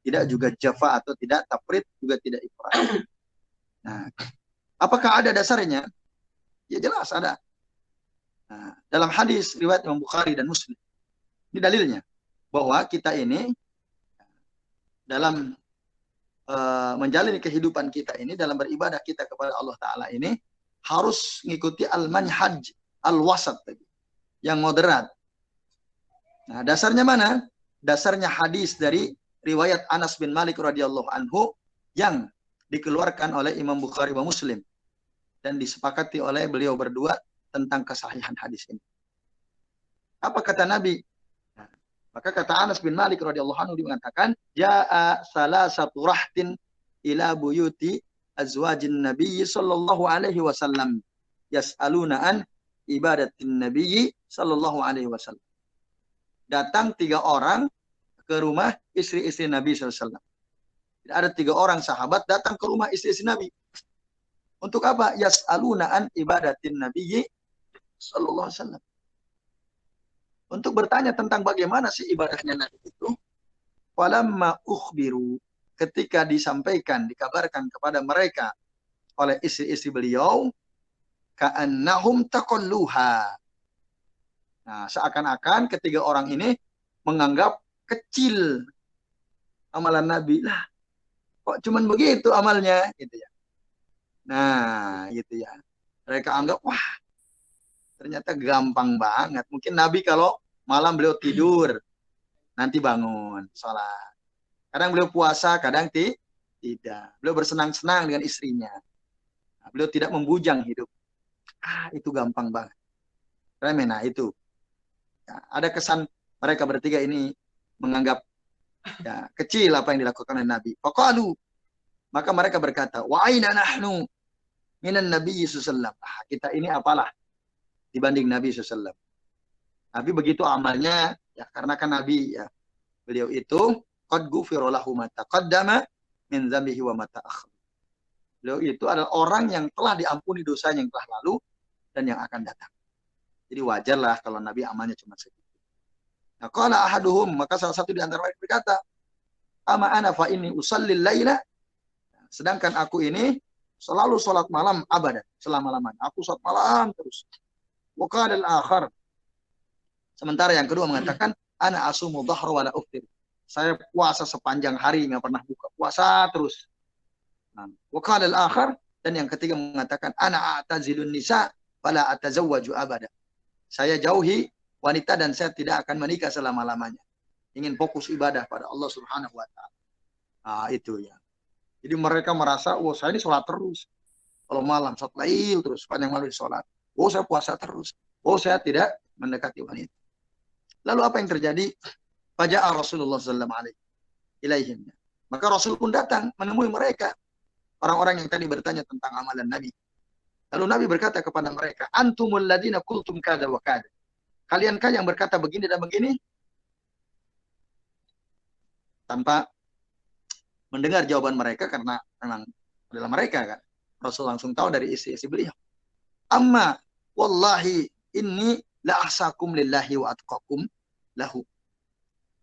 tidak juga jafa atau tidak tafrid, juga tidak ifrat. Nah, apakah ada dasarnya? Ya jelas ada. Nah, dalam hadis riwayat Imam Bukhari dan Muslim, ini dalilnya bahwa kita ini dalam menjalani kehidupan kita ini, dalam beribadah kita kepada Allah Ta'ala ini, harus mengikuti al-manhaj al-wasat, yang moderat. Nah, dasarnya mana? Dasarnya hadis dari riwayat Anas bin Malik radhiyallahu anhu yang dikeluarkan oleh Imam Bukhari dan Muslim dan disepakati oleh beliau berdua tentang kesahihan hadis ini. Apa kata Nabi? Nah, maka kata Anas bin Malik radhiyallahu anhu mengatakan, "Jaa salasatu rahtin ila buyuti azwajin Nabi sallallahu alaihi wasallam yas'aluna an ibadatin Nabi sallallahu alaihi wasallam." Datang 3 orang ke rumah istri-istri Nabi SAW. Ada 3 orang sahabat datang ke rumah istri-istri Nabi. Untuk apa? Yas'aluna an ibadatin Nabi sallallahu alaihi wasallam. Untuk bertanya tentang bagaimana sih ibadahnya Nabi itu. Falamma ukhbiru, ketika disampaikan, dikabarkan kepada mereka oleh istri-istri beliau, ka'annahum taqalluha. Nah, seakan-akan ketiga orang ini menganggap kecil amalan Nabi. Lah, kok cuman begitu amalnya, gitu ya. Nah, gitu ya. Mereka anggap, wah, ternyata gampang banget. Mungkin Nabi kalau malam beliau tidur, nanti bangun, sholat. Kadang beliau puasa, kadang tidak. Beliau bersenang-senang dengan istrinya. Nah, beliau tidak membujang hidup. Itu gampang banget. Nah, itu. Ya, ada kesan mereka bertiga ini menganggap ya, kecil apa yang dilakukan oleh Nabi. Faqalu, maka mereka berkata, wa aina nahnu minan Nabi sallallahu alaihi wasallam. Kita ini apalah dibanding Nabi sallallahu alaihi wasallam. Nabi begitu amalnya, ya karena kan Nabi ya, beliau itu qad ghufira lahu ma taqaddama min dzambihi wa ma ta'akhkhar. Beliau itu adalah orang yang telah diampuni dosanya yang telah lalu dan yang akan datang. Jadi wajarlah kalau Nabi amalnya cuma segitu. Nah, qala ahaduhum, maka salah satu di antara mereka berkata, ama ana fa inni usallil laila, sedangkan aku ini selalu sholat malam abadan, selama-lamanya. Aku sholat malam terus. Wa qala al-akhar, sementara yang kedua mengatakan, ana asumu dhahra wa la uftir. Saya puasa sepanjang hari, nggak pernah buka puasa terus. Nah, wa qala al-akhar, dan yang ketiga mengatakan, ana a'tazilun nisa fala atazawwaju abada. Saya jauhi wanita dan saya tidak akan menikah selama-lamanya. Ingin fokus ibadah pada Allah Subhanahu wa taala. Nah, itu ya. Jadi mereka merasa, "Oh, saya ini sholat terus. Kalau malam sholat lail terus, panjang malam sholat. Oh, saya puasa terus. Oh, saya tidak mendekati wanita." Lalu apa yang terjadi? Faja'a Rasulullah sallallahu alaihi ilaihim. Maka Rasul pun datang menemui mereka, orang-orang yang tadi bertanya tentang amalan Nabi. Lalu Nabi berkata kepada mereka, "Antumul ladina qultum kada wa kada." Kaliankah yang berkata begini dan begini? Tanpa mendengar jawaban mereka, karena memang adalah mereka kan. Rasul langsung tahu dari isi-isi beliau. Amma wallahi inni la ahsakum lillahi wa atqakum lahu.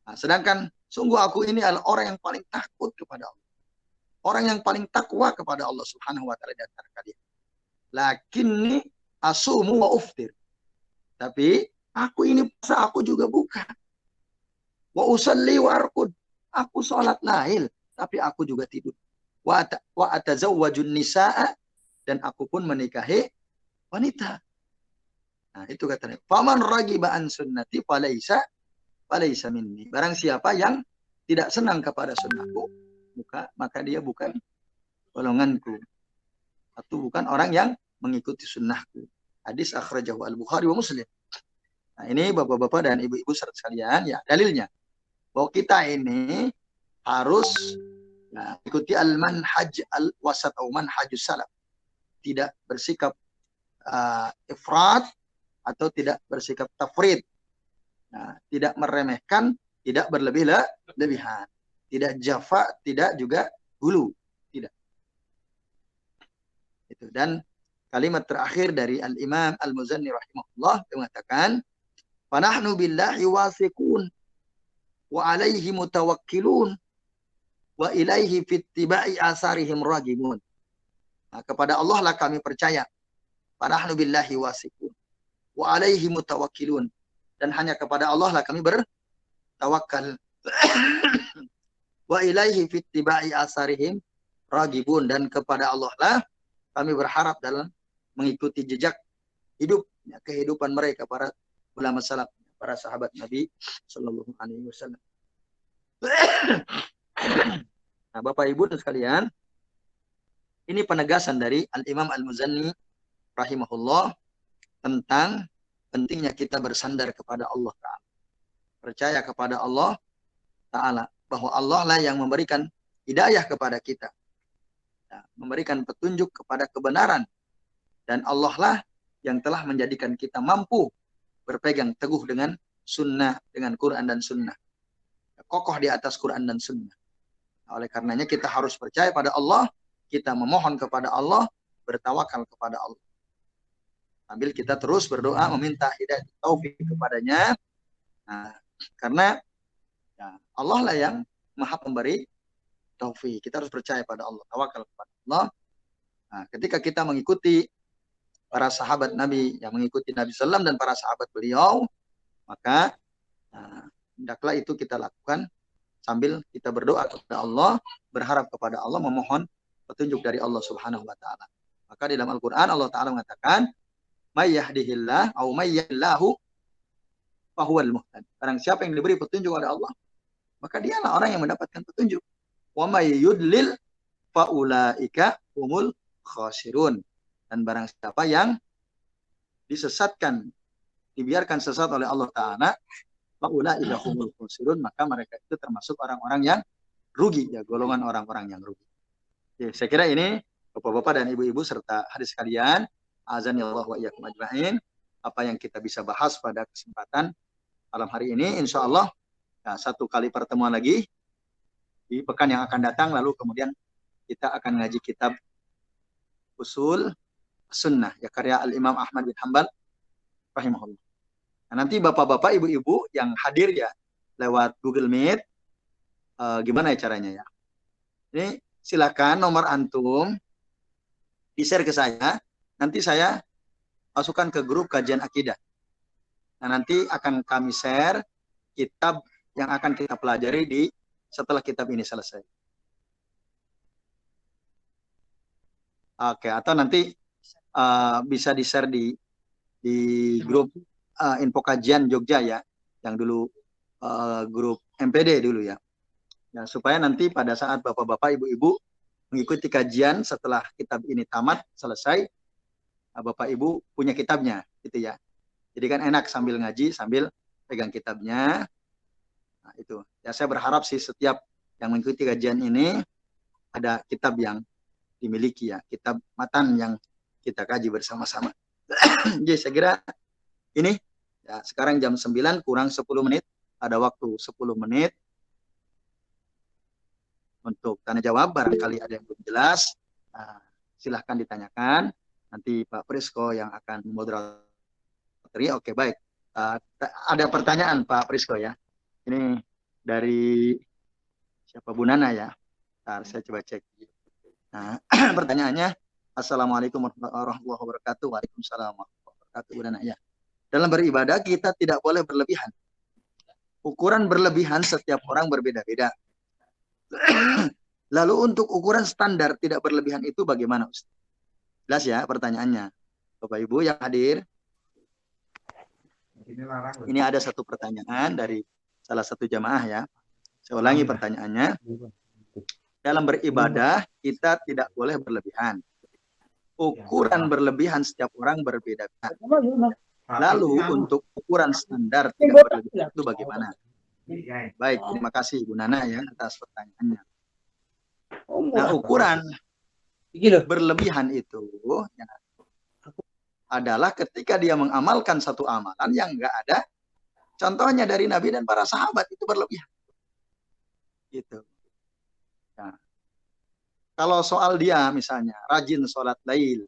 Nah, sedangkan sungguh aku ini adalah orang yang paling takut kepada Allah. Orang yang paling takwa kepada Allah Subhanahu wa taala di antara kalian. Lakinni asumu wa uftir. Tapi aku ini puasa, aku juga buka. Wa usalli wa arqud. Aku sholat lail, tapi aku juga tidur. Wa atazawwajun nisaa, dan aku pun menikahi wanita. Nah, itu katanya. Faman ragiba an sunnati falaysa minni. Barang siapa yang tidak senang kepada sunnahku, maka dia bukan golonganku, atau bukan orang yang mengikuti sunnahku. Hadis akhrajahu al-Bukhari wa Muslim. Nah, ini bapak-bapak dan ibu-ibu serta sekalian, ya dalilnya bahwa kita ini harus ikuti al-manhaj al-wasat atau manhajus salaf. Tidak bersikap ifrat atau tidak bersikap tafrid. Nah, tidak meremehkan, tidak berlebihan. Tidak jafa, tidak juga hulu. Tidak. Itu. Dan kalimat terakhir dari Al-Imam Al-Muzanni rahimahullah yang mengatakan, "Fanahnu billahi wasiqun wa alaihi mutawakkilun wa ilaihi fittiba'i asarihim ragimun." Nah, kepada Allah lah kami percaya. Fanahnu billahi wasiqun wa alaihi mutawakkilun. Dan hanya kepada Allah lah kami bertawakal. Wa ilaihi fittiba'i asarihim ragibun. Dan kepada Allah lah kami berharap dalam mengikuti jejak hidup, kehidupan mereka, para ulama salaf, para sahabat Nabi Sallallahu Alaihi Wasallam. Nah, Bapak Ibu sekalian, ini penegasan dari Al-Imam Al-Muzanni rahimahullah tentang pentingnya kita bersandar kepada Allah Ta'ala. Percaya kepada Allah Ta'ala, bahwa Allah lah yang memberikan hidayah kepada kita, memberikan petunjuk kepada kebenaran, dan Allah lah yang telah menjadikan kita mampu berpegang teguh dengan sunnah, dengan Quran dan sunnah, kokoh di atas Quran dan sunnah. Oleh karenanya kita harus percaya pada Allah, kita memohon kepada Allah, bertawakal kepada Allah, sambil kita terus berdoa meminta hidayah taufik kepadanya. Nah, karena Allah lah yang maha pemberi taufik. Kita harus percaya pada Allah, tawakal kepada Allah. Nah, ketika kita mengikuti para sahabat Nabi, yang mengikuti Nabi SAW dan para sahabat beliau, maka hendaklah itu kita lakukan sambil kita berdoa kepada Allah, berharap kepada Allah, memohon petunjuk dari Allah Subhanahu wa Ta'ala. Maka di dalam Al-Quran Allah Ta'ala mengatakan, "May yahdihillah au may yahillahu fahuwal muhtad." Barang siapa yang diberi petunjuk oleh Allah, maka dialah orang yang mendapatkan petunjuk. Wa may yudlil faulaika humul khasirun. Dan barang siapa yang disesatkan, dibiarkan sesat oleh Allah Ta'ala, faulaika humul khasirun, maka mereka itu termasuk orang-orang yang rugi, ya, golongan orang-orang yang rugi. Oke, saya kira ini Bapak-bapak dan Ibu-ibu serta hadirin sekalian, azanillah wa iyyakum ajma'in, apa yang kita bisa bahas pada kesempatan malam hari ini. Insya Allah satu kali pertemuan lagi di pekan yang akan datang, lalu kemudian kita akan ngaji kitab Usul Sunnah, ya, karya Al-Imam Ahmad bin Hanbal rahimahullah. Nah, nanti bapak-bapak, ibu-ibu yang hadir ya lewat Google Meet, gimana ya caranya ya? Ini silakan nomor antum di-share ke saya, nanti saya masukkan ke grup kajian akidah. Nah, nanti akan kami share kitab yang akan kita pelajari setelah kitab ini selesai. Oke, atau nanti bisa di-share di grup info kajian Jogja ya, yang dulu grup MPD dulu ya. Ya, supaya nanti pada saat bapak-bapak, ibu-ibu mengikuti kajian setelah kitab ini tamat, selesai, bapak ibu punya kitabnya gitu ya. Jadi kan enak sambil ngaji, sambil pegang kitabnya. Nah, itu. Ya, saya berharap sih setiap yang mengikuti kajian ini ada kitab yang dimiliki ya, kitab matan yang kita kaji bersama-sama. Jadi saya kira ini ya, sekarang jam 9 kurang 10 menit, ada waktu 10 menit untuk tanya jawab. Barangkali ada yang belum jelas, silahkan ditanyakan. Nanti Pak Prisko yang akan memoderatori. Oke, baik. Ada pertanyaan Pak Prisko ya. Ini dari siapa, Bu Nana ya. Ntar saya coba cek. Nah, pertanyaannya, Assalamualaikum warahmatullahi wabarakatuh. Waalaikumsalam warahmatullahi wabarakatuh, Bu Nana ya. Dalam beribadah kita tidak boleh berlebihan. Ukuran berlebihan setiap orang berbeda-beda. Lalu untuk ukuran standar tidak berlebihan itu bagaimana, Ustaz? Jelas ya pertanyaannya, Bapak Ibu yang hadir. Ini ada satu pertanyaan dari salah satu jamaah ya. Saya ulangi pertanyaannya. Dalam beribadah kita tidak boleh berlebihan. Ukuran berlebihan setiap orang berbeda-beda. Lalu untuk ukuran standar tidak berlebihan itu bagaimana? Baik, terima kasih Bu Nana ya atas pertanyaannya. Nah, ukuran berlebihan itu ya, adalah ketika dia mengamalkan satu amalan yang enggak ada contohnya dari Nabi dan para sahabat, itu berlebihan. Gitu. Nah, kalau soal dia misalnya rajin sholat lail,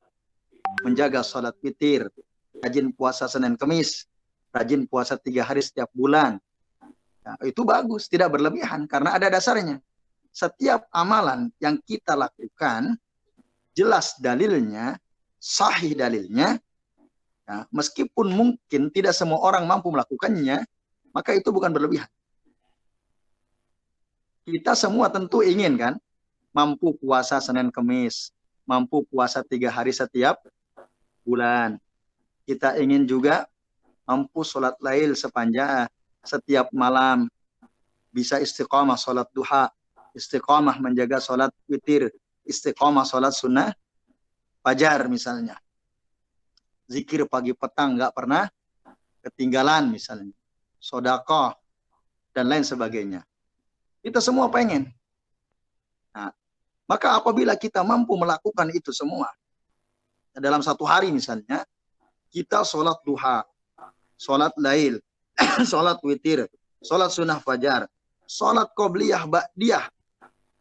menjaga sholat witir, rajin puasa Senin Kemis, rajin puasa 3 hari setiap bulan, nah, itu bagus, tidak berlebihan karena ada dasarnya. Setiap amalan yang kita lakukan jelas dalilnya, sahih dalilnya, ya, meskipun mungkin tidak semua orang mampu melakukannya, maka itu bukan berlebihan. Kita semua tentu ingin kan mampu puasa Senin Kemis, mampu puasa 3 hari setiap bulan. Kita ingin juga mampu sholat lail sepanjang setiap malam, bisa istiqamah sholat duha, istiqamah menjaga sholat witir, istiqamah sholat sunnah fajar misalnya. Zikir pagi petang nggak pernah ketinggalan misalnya. Sedekah dan lain sebagainya. Kita semua pengen. Nah, maka apabila kita mampu melakukan itu semua dalam satu hari misalnya, kita sholat duha, sholat lail, sholat witir, sholat sunnah fajar, sholat qobliyah ba'diyah,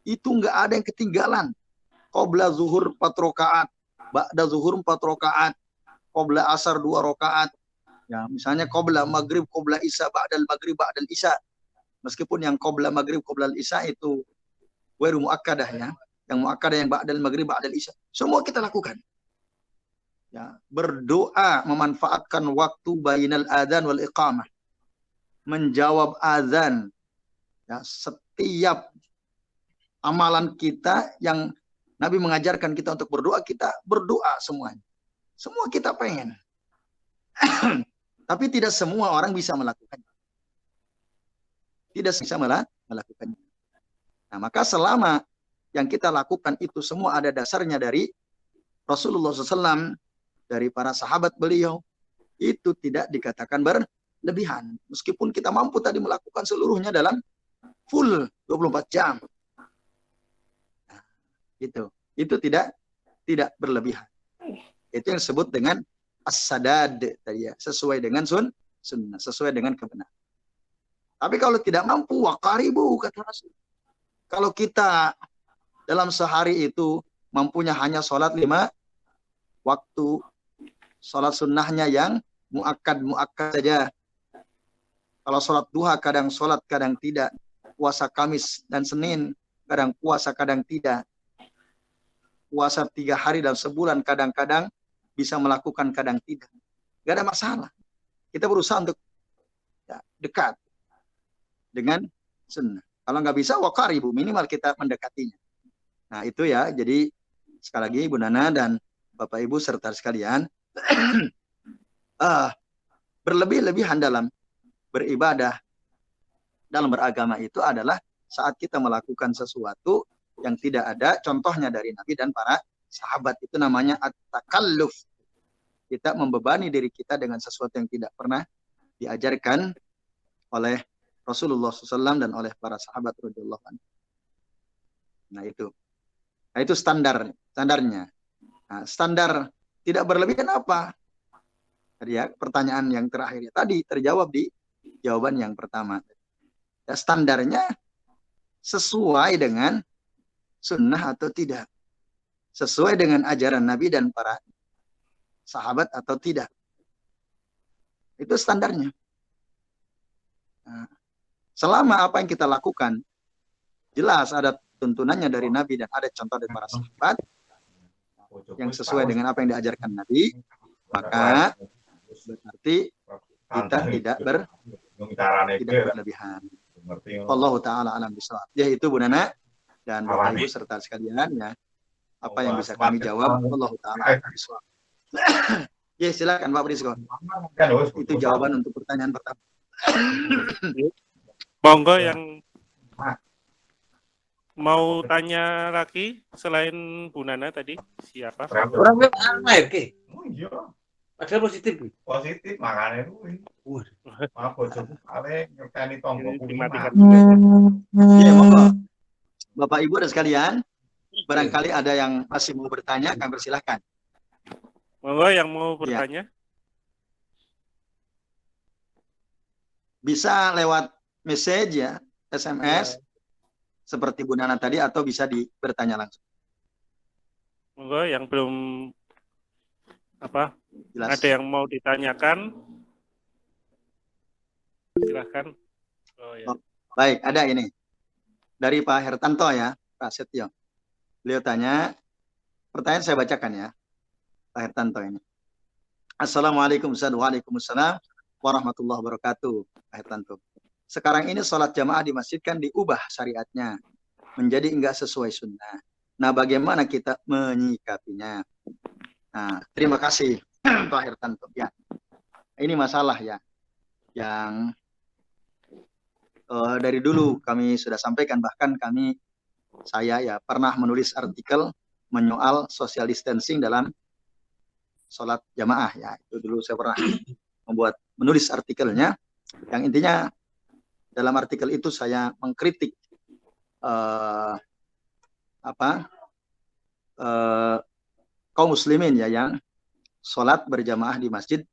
itu nggak ada yang ketinggalan. Qobla zuhur 4 rakaat, ba'da zuhur 4 rakaat, qobla asar 2 rakaat. Ya, misalnya qobla maghrib, qobla isya, ba'dal maghrib, ba'dal isya. Meskipun yang qobla maghrib, qobla isya itu wairu muakkadah ya. Yang muakkadah yang ba'dal maghrib, ba'dal isya. Semua kita lakukan. Ya, berdoa memanfaatkan waktu bainal adzan wal iqamah. Menjawab azan. Ya, setiap amalan kita yang Nabi mengajarkan kita untuk berdoa, kita berdoa semuanya. Semua kita pengen. Tapi tidak semua orang bisa melakukannya. Tidak bisa melakukannya. Nah, maka selama yang kita lakukan itu semua ada dasarnya dari Rasulullah SAW, dari para sahabat beliau, itu tidak dikatakan berlebihan. Meskipun kita mampu tadi melakukan seluruhnya dalam full 24 jam. Nah, itu tidak berlebihan. Itu yang disebut dengan as-sadad tadi ya, sesuai dengan sunnah, sesuai dengan kebenaran. Tapi kalau tidak mampu, waqaribu kata Rasul. Kalau kita dalam sehari itu mampunya hanya sholat 5 waktu, sholat sunnahnya yang muakkad saja. Kalau sholat duha kadang sholat, kadang tidak. Puasa Kamis dan Senin, kadang puasa, kadang tidak. Puasa 3 hari dalam sebulan, kadang-kadang bisa melakukan, kadang tidak. Gak ada masalah. Kita berusaha untuk ya, dekat dengan sunnah. Kalau nggak bisa, waqaribu, minimal kita mendekatinya. Nah itu ya, jadi sekali lagi Bu Nana dan Bapak Ibu serta sekalian, berlebih-lebihan dalam beribadah, dalam beragama itu adalah saat kita melakukan sesuatu yang tidak ada contohnya dari Nabi dan para sahabat. Itu namanya at-takalluf. Kita membebani diri kita dengan sesuatu yang tidak pernah diajarkan oleh Rasulullah SAW dan oleh para sahabat radhiyallahu anhu. Nah itu standarnya. Nah, standar tidak berlebihan apa? Tadi ya, pertanyaan yang terakhir tadi terjawab di jawaban yang pertama. Ya, standarnya sesuai dengan sunnah atau tidak, sesuai dengan ajaran Nabi dan para sahabat atau tidak. Itu standarnya. Nah, selama apa yang kita lakukan jelas ada tuntunannya dari Nabi dan ada contoh dari para sahabat yang sesuai dengan apa yang diajarkan Nabi, maka berarti kita tidak berlebihan. Wallahu taala alam bishawab. Ya itu Bu Nana dan Bapak Ibu serta sekalian ya. Apa yang bisa kami jawab, wallahu taala alam bishawab. Ya silakan Pak Prisko. Itu jawaban untuk pertanyaan pertama. Monggo yang Mau tanya lagi selain Bu Nana tadi siapa? Orang web air ke? Oh iya, Padahal positif. positif makanya kuwi. Maaf bojoku paling ngerteni tonggo Ini kuwi dimatikan mah. juga. Iya, monggo. Bapak Ibu dan sekalian, barangkali ada yang masih mau bertanya, kami persilahkan. Monggo yang mau bertanya. Bisa lewat message ya, SMS, seperti Bu Nana tadi, atau bisa bertanya langsung. Monggo yang belum Jelas. ada yang mau ditanyakan, silahkan. Oh ya. Baik, ada ini. Dari Pak Hertanto ya, Pak Setio. Beliau tanya, pertanyaan saya bacakan ya, Pak Hertanto ini. Assalamualaikum Waalaikumsalam warahmatullahi wabarakatuh, Pak Hertanto. Sekarang ini sholat jamaah di masjid kan diubah syariatnya, menjadi enggak sesuai sunnah. Nah, bagaimana kita menyikapinya? Nah, terima kasih Pak Hertanto. Ya, ini masalah ya, yang dari dulu kami sudah sampaikan, bahkan saya ya pernah menulis artikel menyoal social distancing dalam sholat jamaah ya. Itu dulu saya pernah menulis artikelnya, yang intinya dalam artikel itu saya mengkritik kaum muslimin ya yang sholat berjamaah di masjid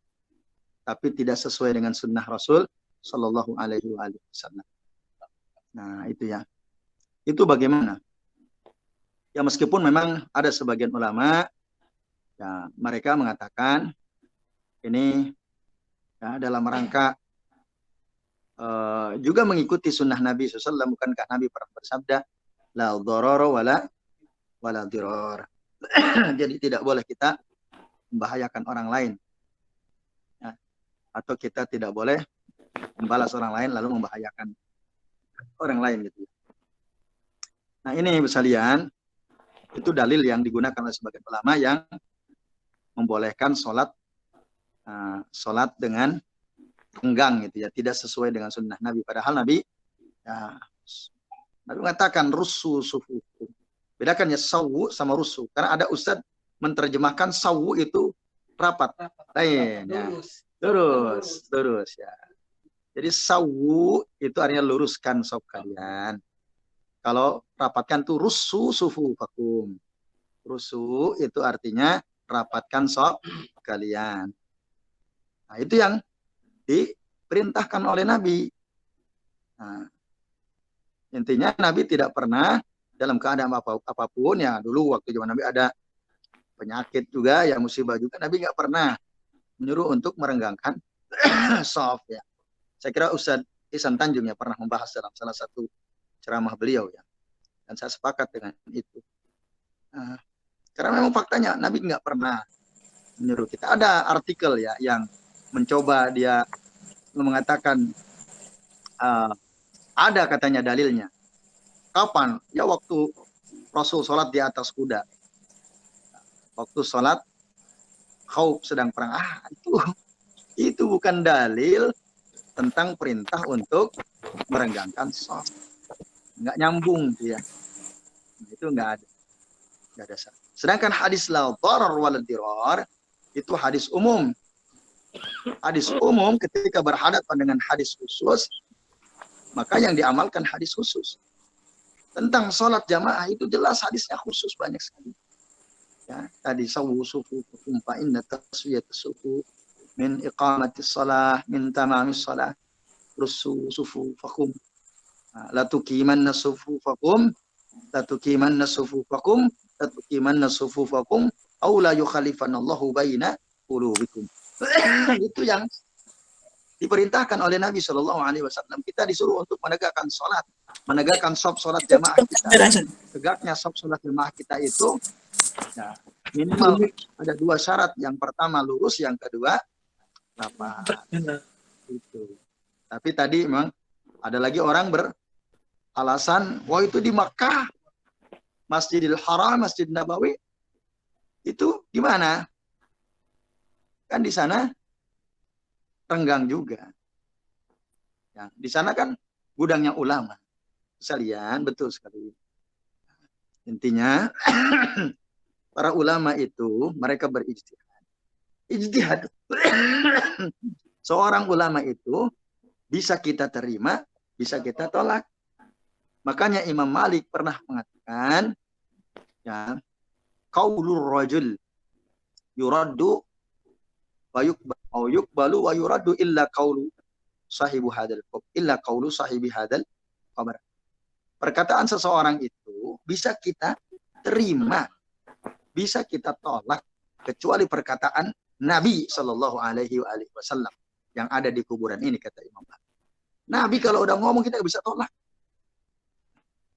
tapi tidak sesuai dengan sunnah Rasul Shallallahu Alaihi Wasallam. Nah itu ya, itu bagaimana? Ya meskipun memang ada sebagian ulama ya mereka mengatakan ini ya, dalam rangka juga mengikuti sunnah Nabi SAW. Bukankah Nabi pernah bersabda la dharara wala dirar. Jadi tidak boleh kita membahayakan orang lain ya. Atau kita tidak boleh membalas orang lain lalu membahayakan orang lain gitu. Nah ini sekalian, itu dalil yang digunakan oleh sebagian ulama yang membolehkan sholat dengan tenggang gitu ya, tidak sesuai dengan sunnah Nabi. Padahal Nabi mengatakan rusu sufu. Bedakan ya sawu sama rusu. Karena ada ustadz menerjemahkan sawu itu rapat. Lain ya. Lurus ya. Jadi sawu itu artinya luruskan sop kalian. Kalau rapatkan tuh rusu sufu fakum. Rusu itu artinya rapatkan sop kalian. Nah, itu yang diperintahkan oleh Nabi. Nah, intinya Nabi tidak pernah dalam keadaan apapun ya, dulu waktu zaman Nabi ada penyakit juga ya, musibah juga, Nabi nggak pernah menyuruh untuk merenggangkan saf ya. Saya kira Ustadz Ihsan Tanjung ya pernah membahas dalam salah satu ceramah beliau ya, dan saya sepakat dengan itu. Nah, karena memang faktanya Nabi nggak pernah menyuruh kita. Ada artikel ya yang mencoba dia mengatakan ada katanya dalilnya. Kapan? Ya waktu Rasul sholat di atas kuda. Waktu sholat Khauf sedang perang. Itu bukan dalil tentang perintah untuk merenggangkan shaf. Nggak nyambung ya. Itu nggak ada. Sedangkan hadis la dharar wala dirar itu hadis umum. Hadis umum ketika berhadapan dengan hadis khusus, maka yang diamalkan hadis khusus. Tentang sholat jamaah itu jelas hadisnya khusus banyak sekali. Ya, tadi sawu sufu fa inna taswiyatus sufu min iqamatis shalah min tamamis shalah rusu sufu fakum la tuqimanna sufu fakum la tuqimanna sufu fakum la tuqimanna sufu fakum aw la yukhalifanallahu baina qulubikum. Itu yang diperintahkan oleh Nabi Shallallahu Alaihi Wasallam. Kita disuruh untuk menegakkan sholat, menegakkan sholat jamaah kita. Tegaknya sholat jamaah kita itu ya, minimal ada dua syarat. Yang pertama lurus, yang kedua rapat. Itu. Tapi tadi memang ada lagi orang beralasan, wah itu di Makkah, Masjidil Haram, Masjid Nabawi, itu gimana? Kan di sana renggang juga. Ya, di sana kan gudangnya ulama. Sekalian, betul sekali. Intinya para ulama itu mereka berijtihad. Ijtihad. Seorang ulama itu bisa kita terima, bisa kita tolak. Makanya Imam Malik pernah mengatakan, ya, qaulur rajul yuraddu wa yuqbalu wa yuraddu illa qaulu sahibi hadal qabr. Perkataan seseorang itu bisa kita terima, bisa kita tolak, kecuali perkataan Nabi Shallallahu Alaihi Wasallam yang ada di kuburan ini, kata Imam Malik. Nabi kalau udah ngomong kita bisa tolak.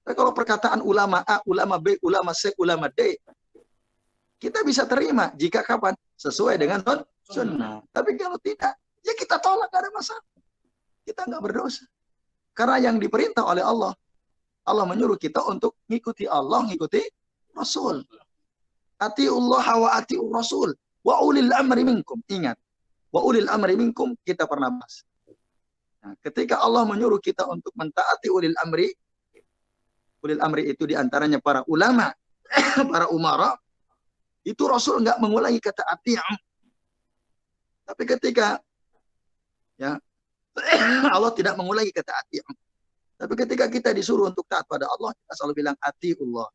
Tapi kalau perkataan ulama A, ulama B, ulama C, ulama D, kita bisa terima jika kapan sesuai dengan sunnah. Tapi kalau tidak, ya kita tolak, gak ada masalah. Kita nggak berdosa. Karena yang diperintah oleh Allah, Allah menyuruh kita untuk ngikuti Allah, ngikuti Rasul. Atiullah wa atiur Rasul wa ulil amri minkum. Ingat, wa ulil amri minkum kita pernah bahas. Nah, ketika Allah menyuruh kita untuk mentaati ulil amri itu diantaranya para ulama, para umara, itu Rasul nggak mengulangi kata ati'am. Tapi ketika ya Allah tidak mengulangi kata ati'am. Tapi ketika kita disuruh untuk taat pada Allah, kita selalu bilang atiullah.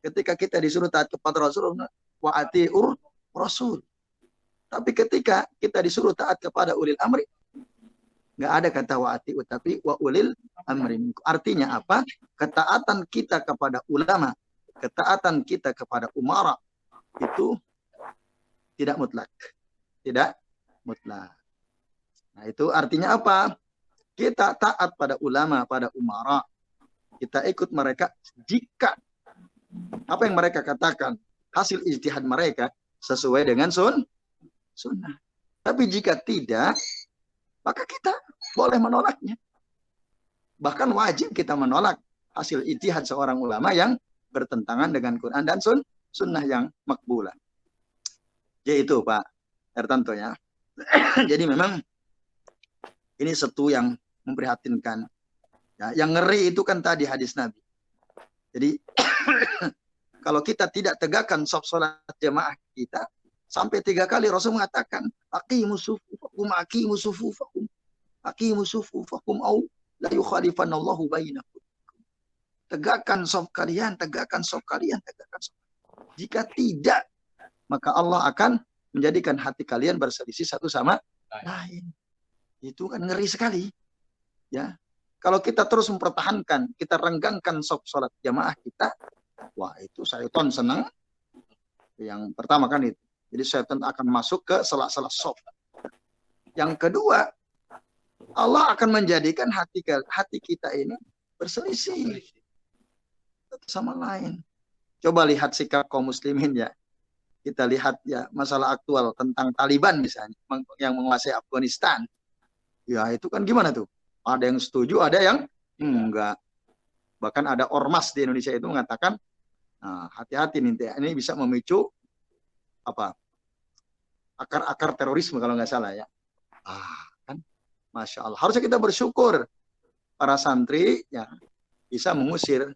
Ketika kita disuruh taat kepada Rasul, wa atiur Rasul. Tapi ketika kita disuruh taat kepada ulil amri, nggak ada kata wa atiu, tapi wa ulil amri. Artinya apa? Ketaatan kita kepada ulama, ketaatan kita kepada umara itu tidak mutlak. Tidak mutlak. Nah, itu artinya apa? Kita taat pada ulama, pada umara. Kita ikut mereka jika apa yang mereka katakan, hasil ijtihad mereka sesuai dengan sunnah. Tapi jika tidak, maka kita boleh menolaknya. Bahkan wajib kita menolak hasil ijtihad seorang ulama yang bertentangan dengan Quran dan sunnah yang makbulah. Jadi itu Pak Ertanto ya. Jadi memang ini satu yang memprihatinkan. Ya, yang ngeri itu kan tadi hadis Nabi. Jadi kalau kita tidak tegakkan sholat jamaah kita, sampai 3 kali Rasul mengatakan, aqimus sufufakum au la yukhalifanallahu bainakum. Tegakkan shaf kalian, tegakkan shaf kalian, tegakkan shaf. Jika tidak, maka Allah akan menjadikan hati kalian berselisih satu sama lain. Itu kan ngeri sekali. Ya. Kalau kita terus mempertahankan, kita renggangkan shaf salat jamaah kita, wah itu syaitan senang. Yang pertama kan itu. Jadi syaitan akan masuk ke sela-sela shaf. Yang kedua, Allah akan menjadikan hati kita ini berselisih satu sama lain. Coba lihat sikap kaum muslimin ya. Kita lihat ya masalah aktual tentang Taliban misalnya yang menguasai Afghanistan. Ya itu kan gimana tuh? Ada yang setuju, ada yang enggak. Bahkan ada ormas di Indonesia itu mengatakan, nah, hati-hati nih, ini bisa memicu apa? Akar-akar terorisme kalau nggak salah ya. Kan, masya Allah. Harusnya kita bersyukur para santri ya bisa mengusir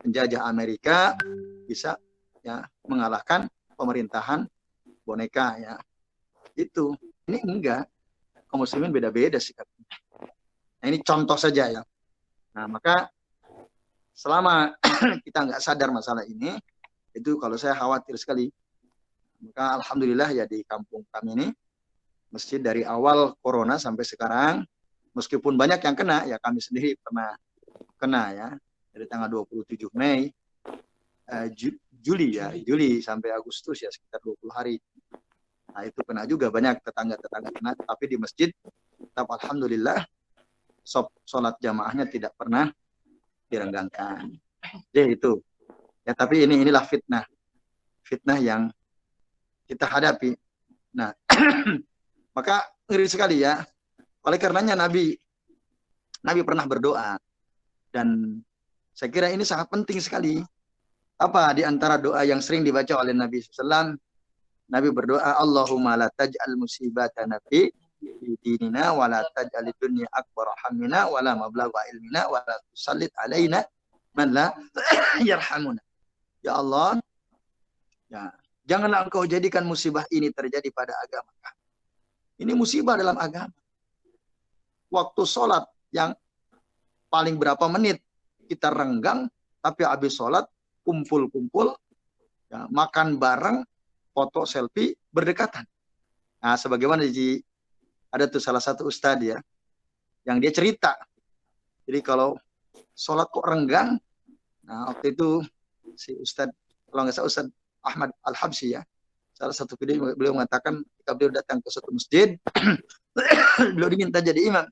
penjajah Amerika, bisa ya mengalahkan pemerintahan boneka ya. Itu ini enggak. Kaum muslimin beda-beda sikapnya. Nah, ini contoh saja ya. Nah, maka selama kita nggak sadar masalah ini, itu kalau saya khawatir sekali. Maka alhamdulillah ya di kampung kami ini, masjid dari awal corona sampai sekarang, meskipun banyak yang kena, ya kami sendiri pernah kena ya. Dari tanggal 27 Mei, Juli sampai Agustus ya sekitar 20 hari. Nah itu kena juga banyak tetangga-tetangga kena, tapi di masjid tetap alhamdulillah sholat jamaahnya tidak pernah direnggangkan. Jadi itu. Ya tapi inilah fitnah yang kita hadapi. Nah, maka ngeri sekali ya. Oleh karenanya Nabi pernah berdoa dan saya kira ini sangat penting sekali. Apa di antara doa yang sering dibaca oleh Nabi SAW? Nabi berdoa, Allahumma la taj'al musibatana fi dinina wa la taj'al dunya akbar hammina wa la mablagha ilmina wa la tusallit alaina man la yarhamuna. Ya Allah, ya, janganlah engkau jadikan musibah ini terjadi pada agama kami. Ini musibah dalam agama. Waktu sholat yang paling berapa menit kita renggang, tapi habis sholat kumpul-kumpul, ya, makan bareng, foto selfie berdekatan. Nah, sebagaimana ada tuh salah satu ustadz ya, yang dia cerita. Jadi kalau sholat kok renggang, nah waktu itu si ustadz, kalau nggak salah Ustadz Ahmad Al-Habsyi ya, salah satu video beliau mengatakan ketika beliau datang ke suatu masjid, beliau diminta jadi imam.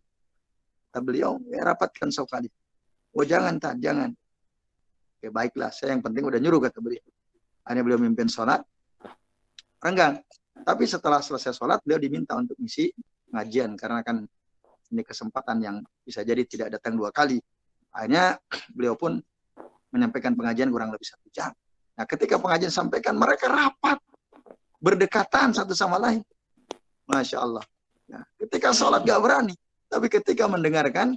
Kata beliau, ya, rapatkan sekali. Oh jangan, jangan. Oke, baiklah, saya yang penting udah nyuruh, kata beliau. Akhirnya beliau memimpin sholat, renggang. Tapi setelah selesai sholat, beliau diminta untuk ngisi pengajian, karena kan ini kesempatan yang bisa jadi tidak datang 2 kali. Akhirnya beliau pun menyampaikan pengajian kurang lebih 1 jam. Nah, ketika pengajian sampaikan, mereka rapat, berdekatan satu sama lain. Masya Allah. Nah, ketika sholat gak berani, tapi ketika mendengarkan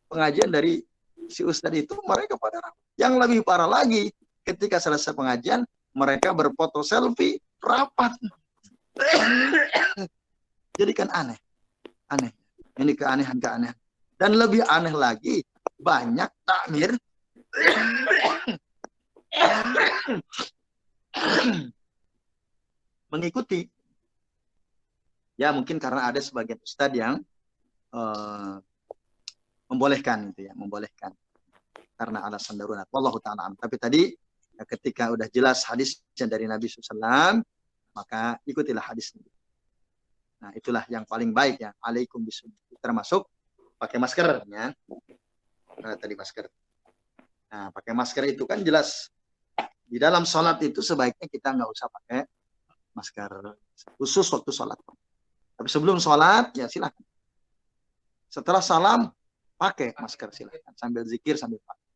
pengajian dari si ustadz itu, mereka pada rapat. Yang lebih parah lagi, ketika selesai pengajian, mereka berfoto selfie, rapat. Jadi kan aneh. Ini keanehan. Dan lebih aneh lagi, banyak takmir mengikuti. Ya mungkin karena ada sebagian ustadz yang membolehkan gitu ya, membolehkan karena alasan darurat. Wallahu ta'ala. Tapi tadi ya, ketika udah jelas hadisnya dari Nabi SAW, maka ikutilah hadis ini. Nah, itulah yang paling baik ya. Alaikum bisunnah. Termasuk pakai masker ya. Tadi masker. Nah, pakai masker itu kan jelas di dalam sholat itu sebaiknya kita nggak usah pakai masker khusus waktu sholat. Tapi sebelum sholat ya silakan. Setelah salam pakai masker silakan, sambil zikir sambil pakai.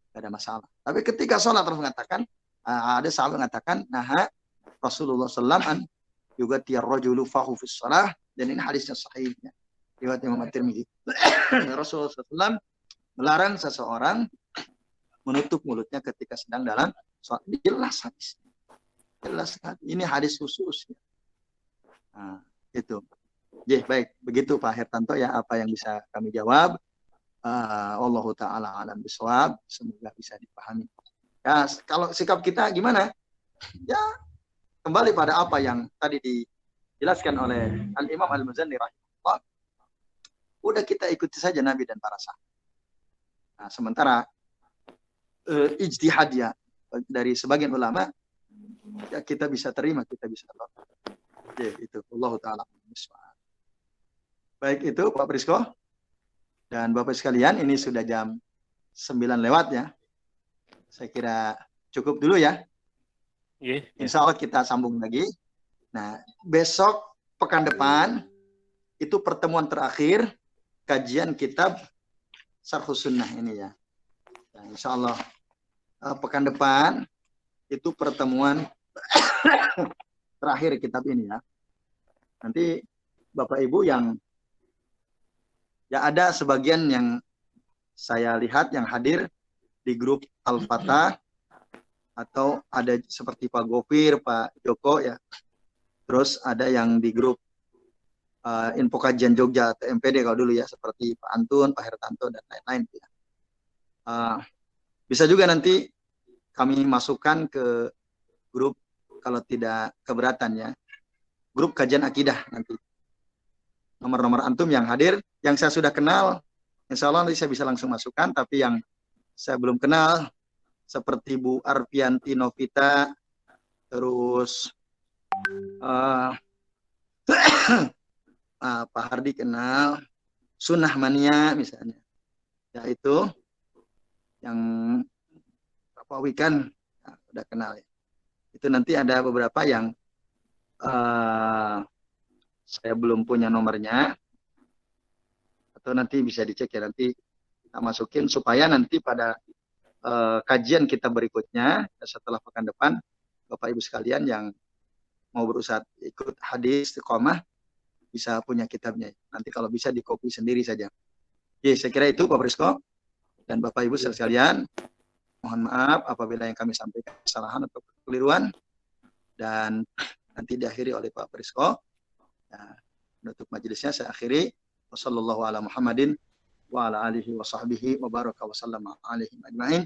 Tidak ada masalah. Tapi ketika sholat terus mengatakan, ada sahabat mengatakan, nah Rasulullah SAW juga tiar-rajulu fahu fis shalah, dan ini hadisnya sahihnya riwayat Imam At-Tirmidzi. Rasulullah SAW melarang seseorang menutup mulutnya ketika sedang dalam sholat. Jelas hadis. Jelas sekali. Ini hadis khusus. Nah, itu. Ya, baik. Begitu Pak Hertanto ya, apa yang bisa kami jawab. Wallahu ta'ala alam bisawab. Semoga bisa dipahami. Ya, kalau sikap kita gimana? Ya, kembali pada apa yang tadi dijelaskan oleh Al-Imam Al-Muzanni rahimahullah. Udah kita ikuti saja Nabi dan para sahabat. Nah, sementara ijtihad ya dari sebagian ulama ya kita bisa terima, kita bisa tolak. Ya, itu Allah taala. Baik itu Pak Prisko dan Bapak sekalian, ini sudah jam 9 lewat ya. Saya kira cukup dulu ya. Insya Allah kita sambung lagi. Nah, besok pekan depan itu pertemuan terakhir kajian kitab Syarhus Sunnah ini ya. Nah, insya Allah pekan depan itu pertemuan terakhir kitab ini ya. Nanti Bapak Ibu yang ya ada sebagian yang saya lihat yang hadir di grup Al-Fatah, atau ada seperti Pak Gofir, Pak Joko ya. Terus ada yang di grup Info Kajian Jogja atau MPD kalau dulu ya, seperti Pak Antun, Pak Hertanto dan lain-lain ya. Bisa juga nanti kami masukkan ke grup kalau tidak keberatan ya. Grup kajian akidah nanti. Nomor-nomor antum yang hadir, yang saya sudah kenal, insya Allah nanti saya bisa langsung masukkan, tapi yang saya belum kenal, seperti Bu Arpianti Novita, terus Pak Hardi kenal, Sunnah Mania misalnya. Ya itu, yang Pak Wikan ya, udah kenal ya. Itu nanti ada beberapa yang saya belum punya nomornya, atau nanti bisa dicek ya, nanti kita masukin supaya nanti pada kajian kita berikutnya setelah pekan depan, Bapak Ibu sekalian yang mau berusaha ikut hadis istiqomah bisa punya kitabnya. Nanti kalau bisa di copy sendiri saja. Oke, saya kira itu Pak Prisko dan Bapak Ibu sekalian. Mohon maaf apabila yang kami sampaikan kesalahan atau kekeliruan, dan nanti diakhiri oleh Pak Prisko. Nah, menutup majelisnya saya akhiri. Wassallallahu ala Muhammadin wa ala alihi wa sahbihi wa baraka wa sallama alaihim ajma'in.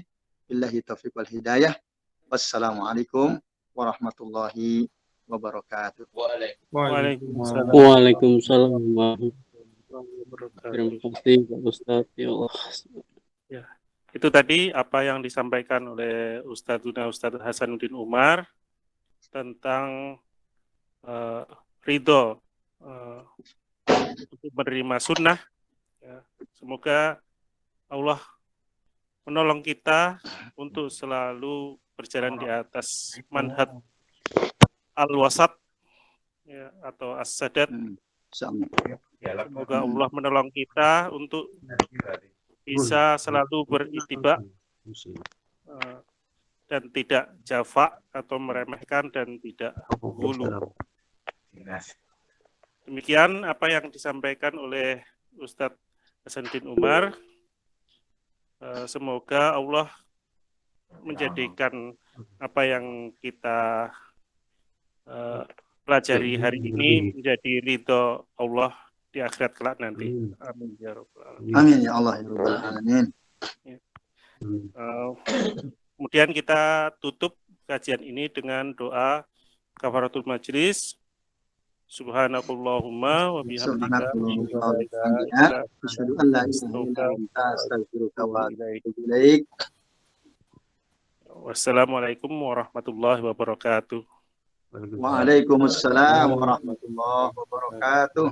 Billahi taufiq wal hidayah. Wassalamualaikum warahmatullahi wabarakatuh. Waalaikumsalam Waalaikumsalam warahmatullahi wabarakatuh. Terima kasih Pak Ustadz. Ya Allah. Itu tadi apa yang disampaikan oleh Ustadz Hasanuddin Umar tentang ridho untuk menerima sunnah. Ya, semoga Allah menolong kita untuk selalu berjalan di atas manhaj al-wasat, ya, atau as-sadat. Semoga Allah menolong kita untuk bisa selalu berittiba dan tidak jafak atau meremehkan dan tidak hulu. Demikian apa yang disampaikan oleh Ustadz Hasanuddin Umar. Semoga Allah menjadikan apa yang kita pelajari hari ini menjadi ridho Allah di akhirat kelak nanti. Amin ya rabbal alamin. Amin ya Allah ya rabbal alamin. Kemudian kita tutup kajian ini dengan doa kafaratul majlis. Subhanakallahumma wa bihamdika asyhadu an la ilaha illa anta astaghfiruka wa atubu ilaik. Wassalamualaikum warahmatullahi wabarakatuh. Waalaikumsalam warahmatullahi wabarakatuh.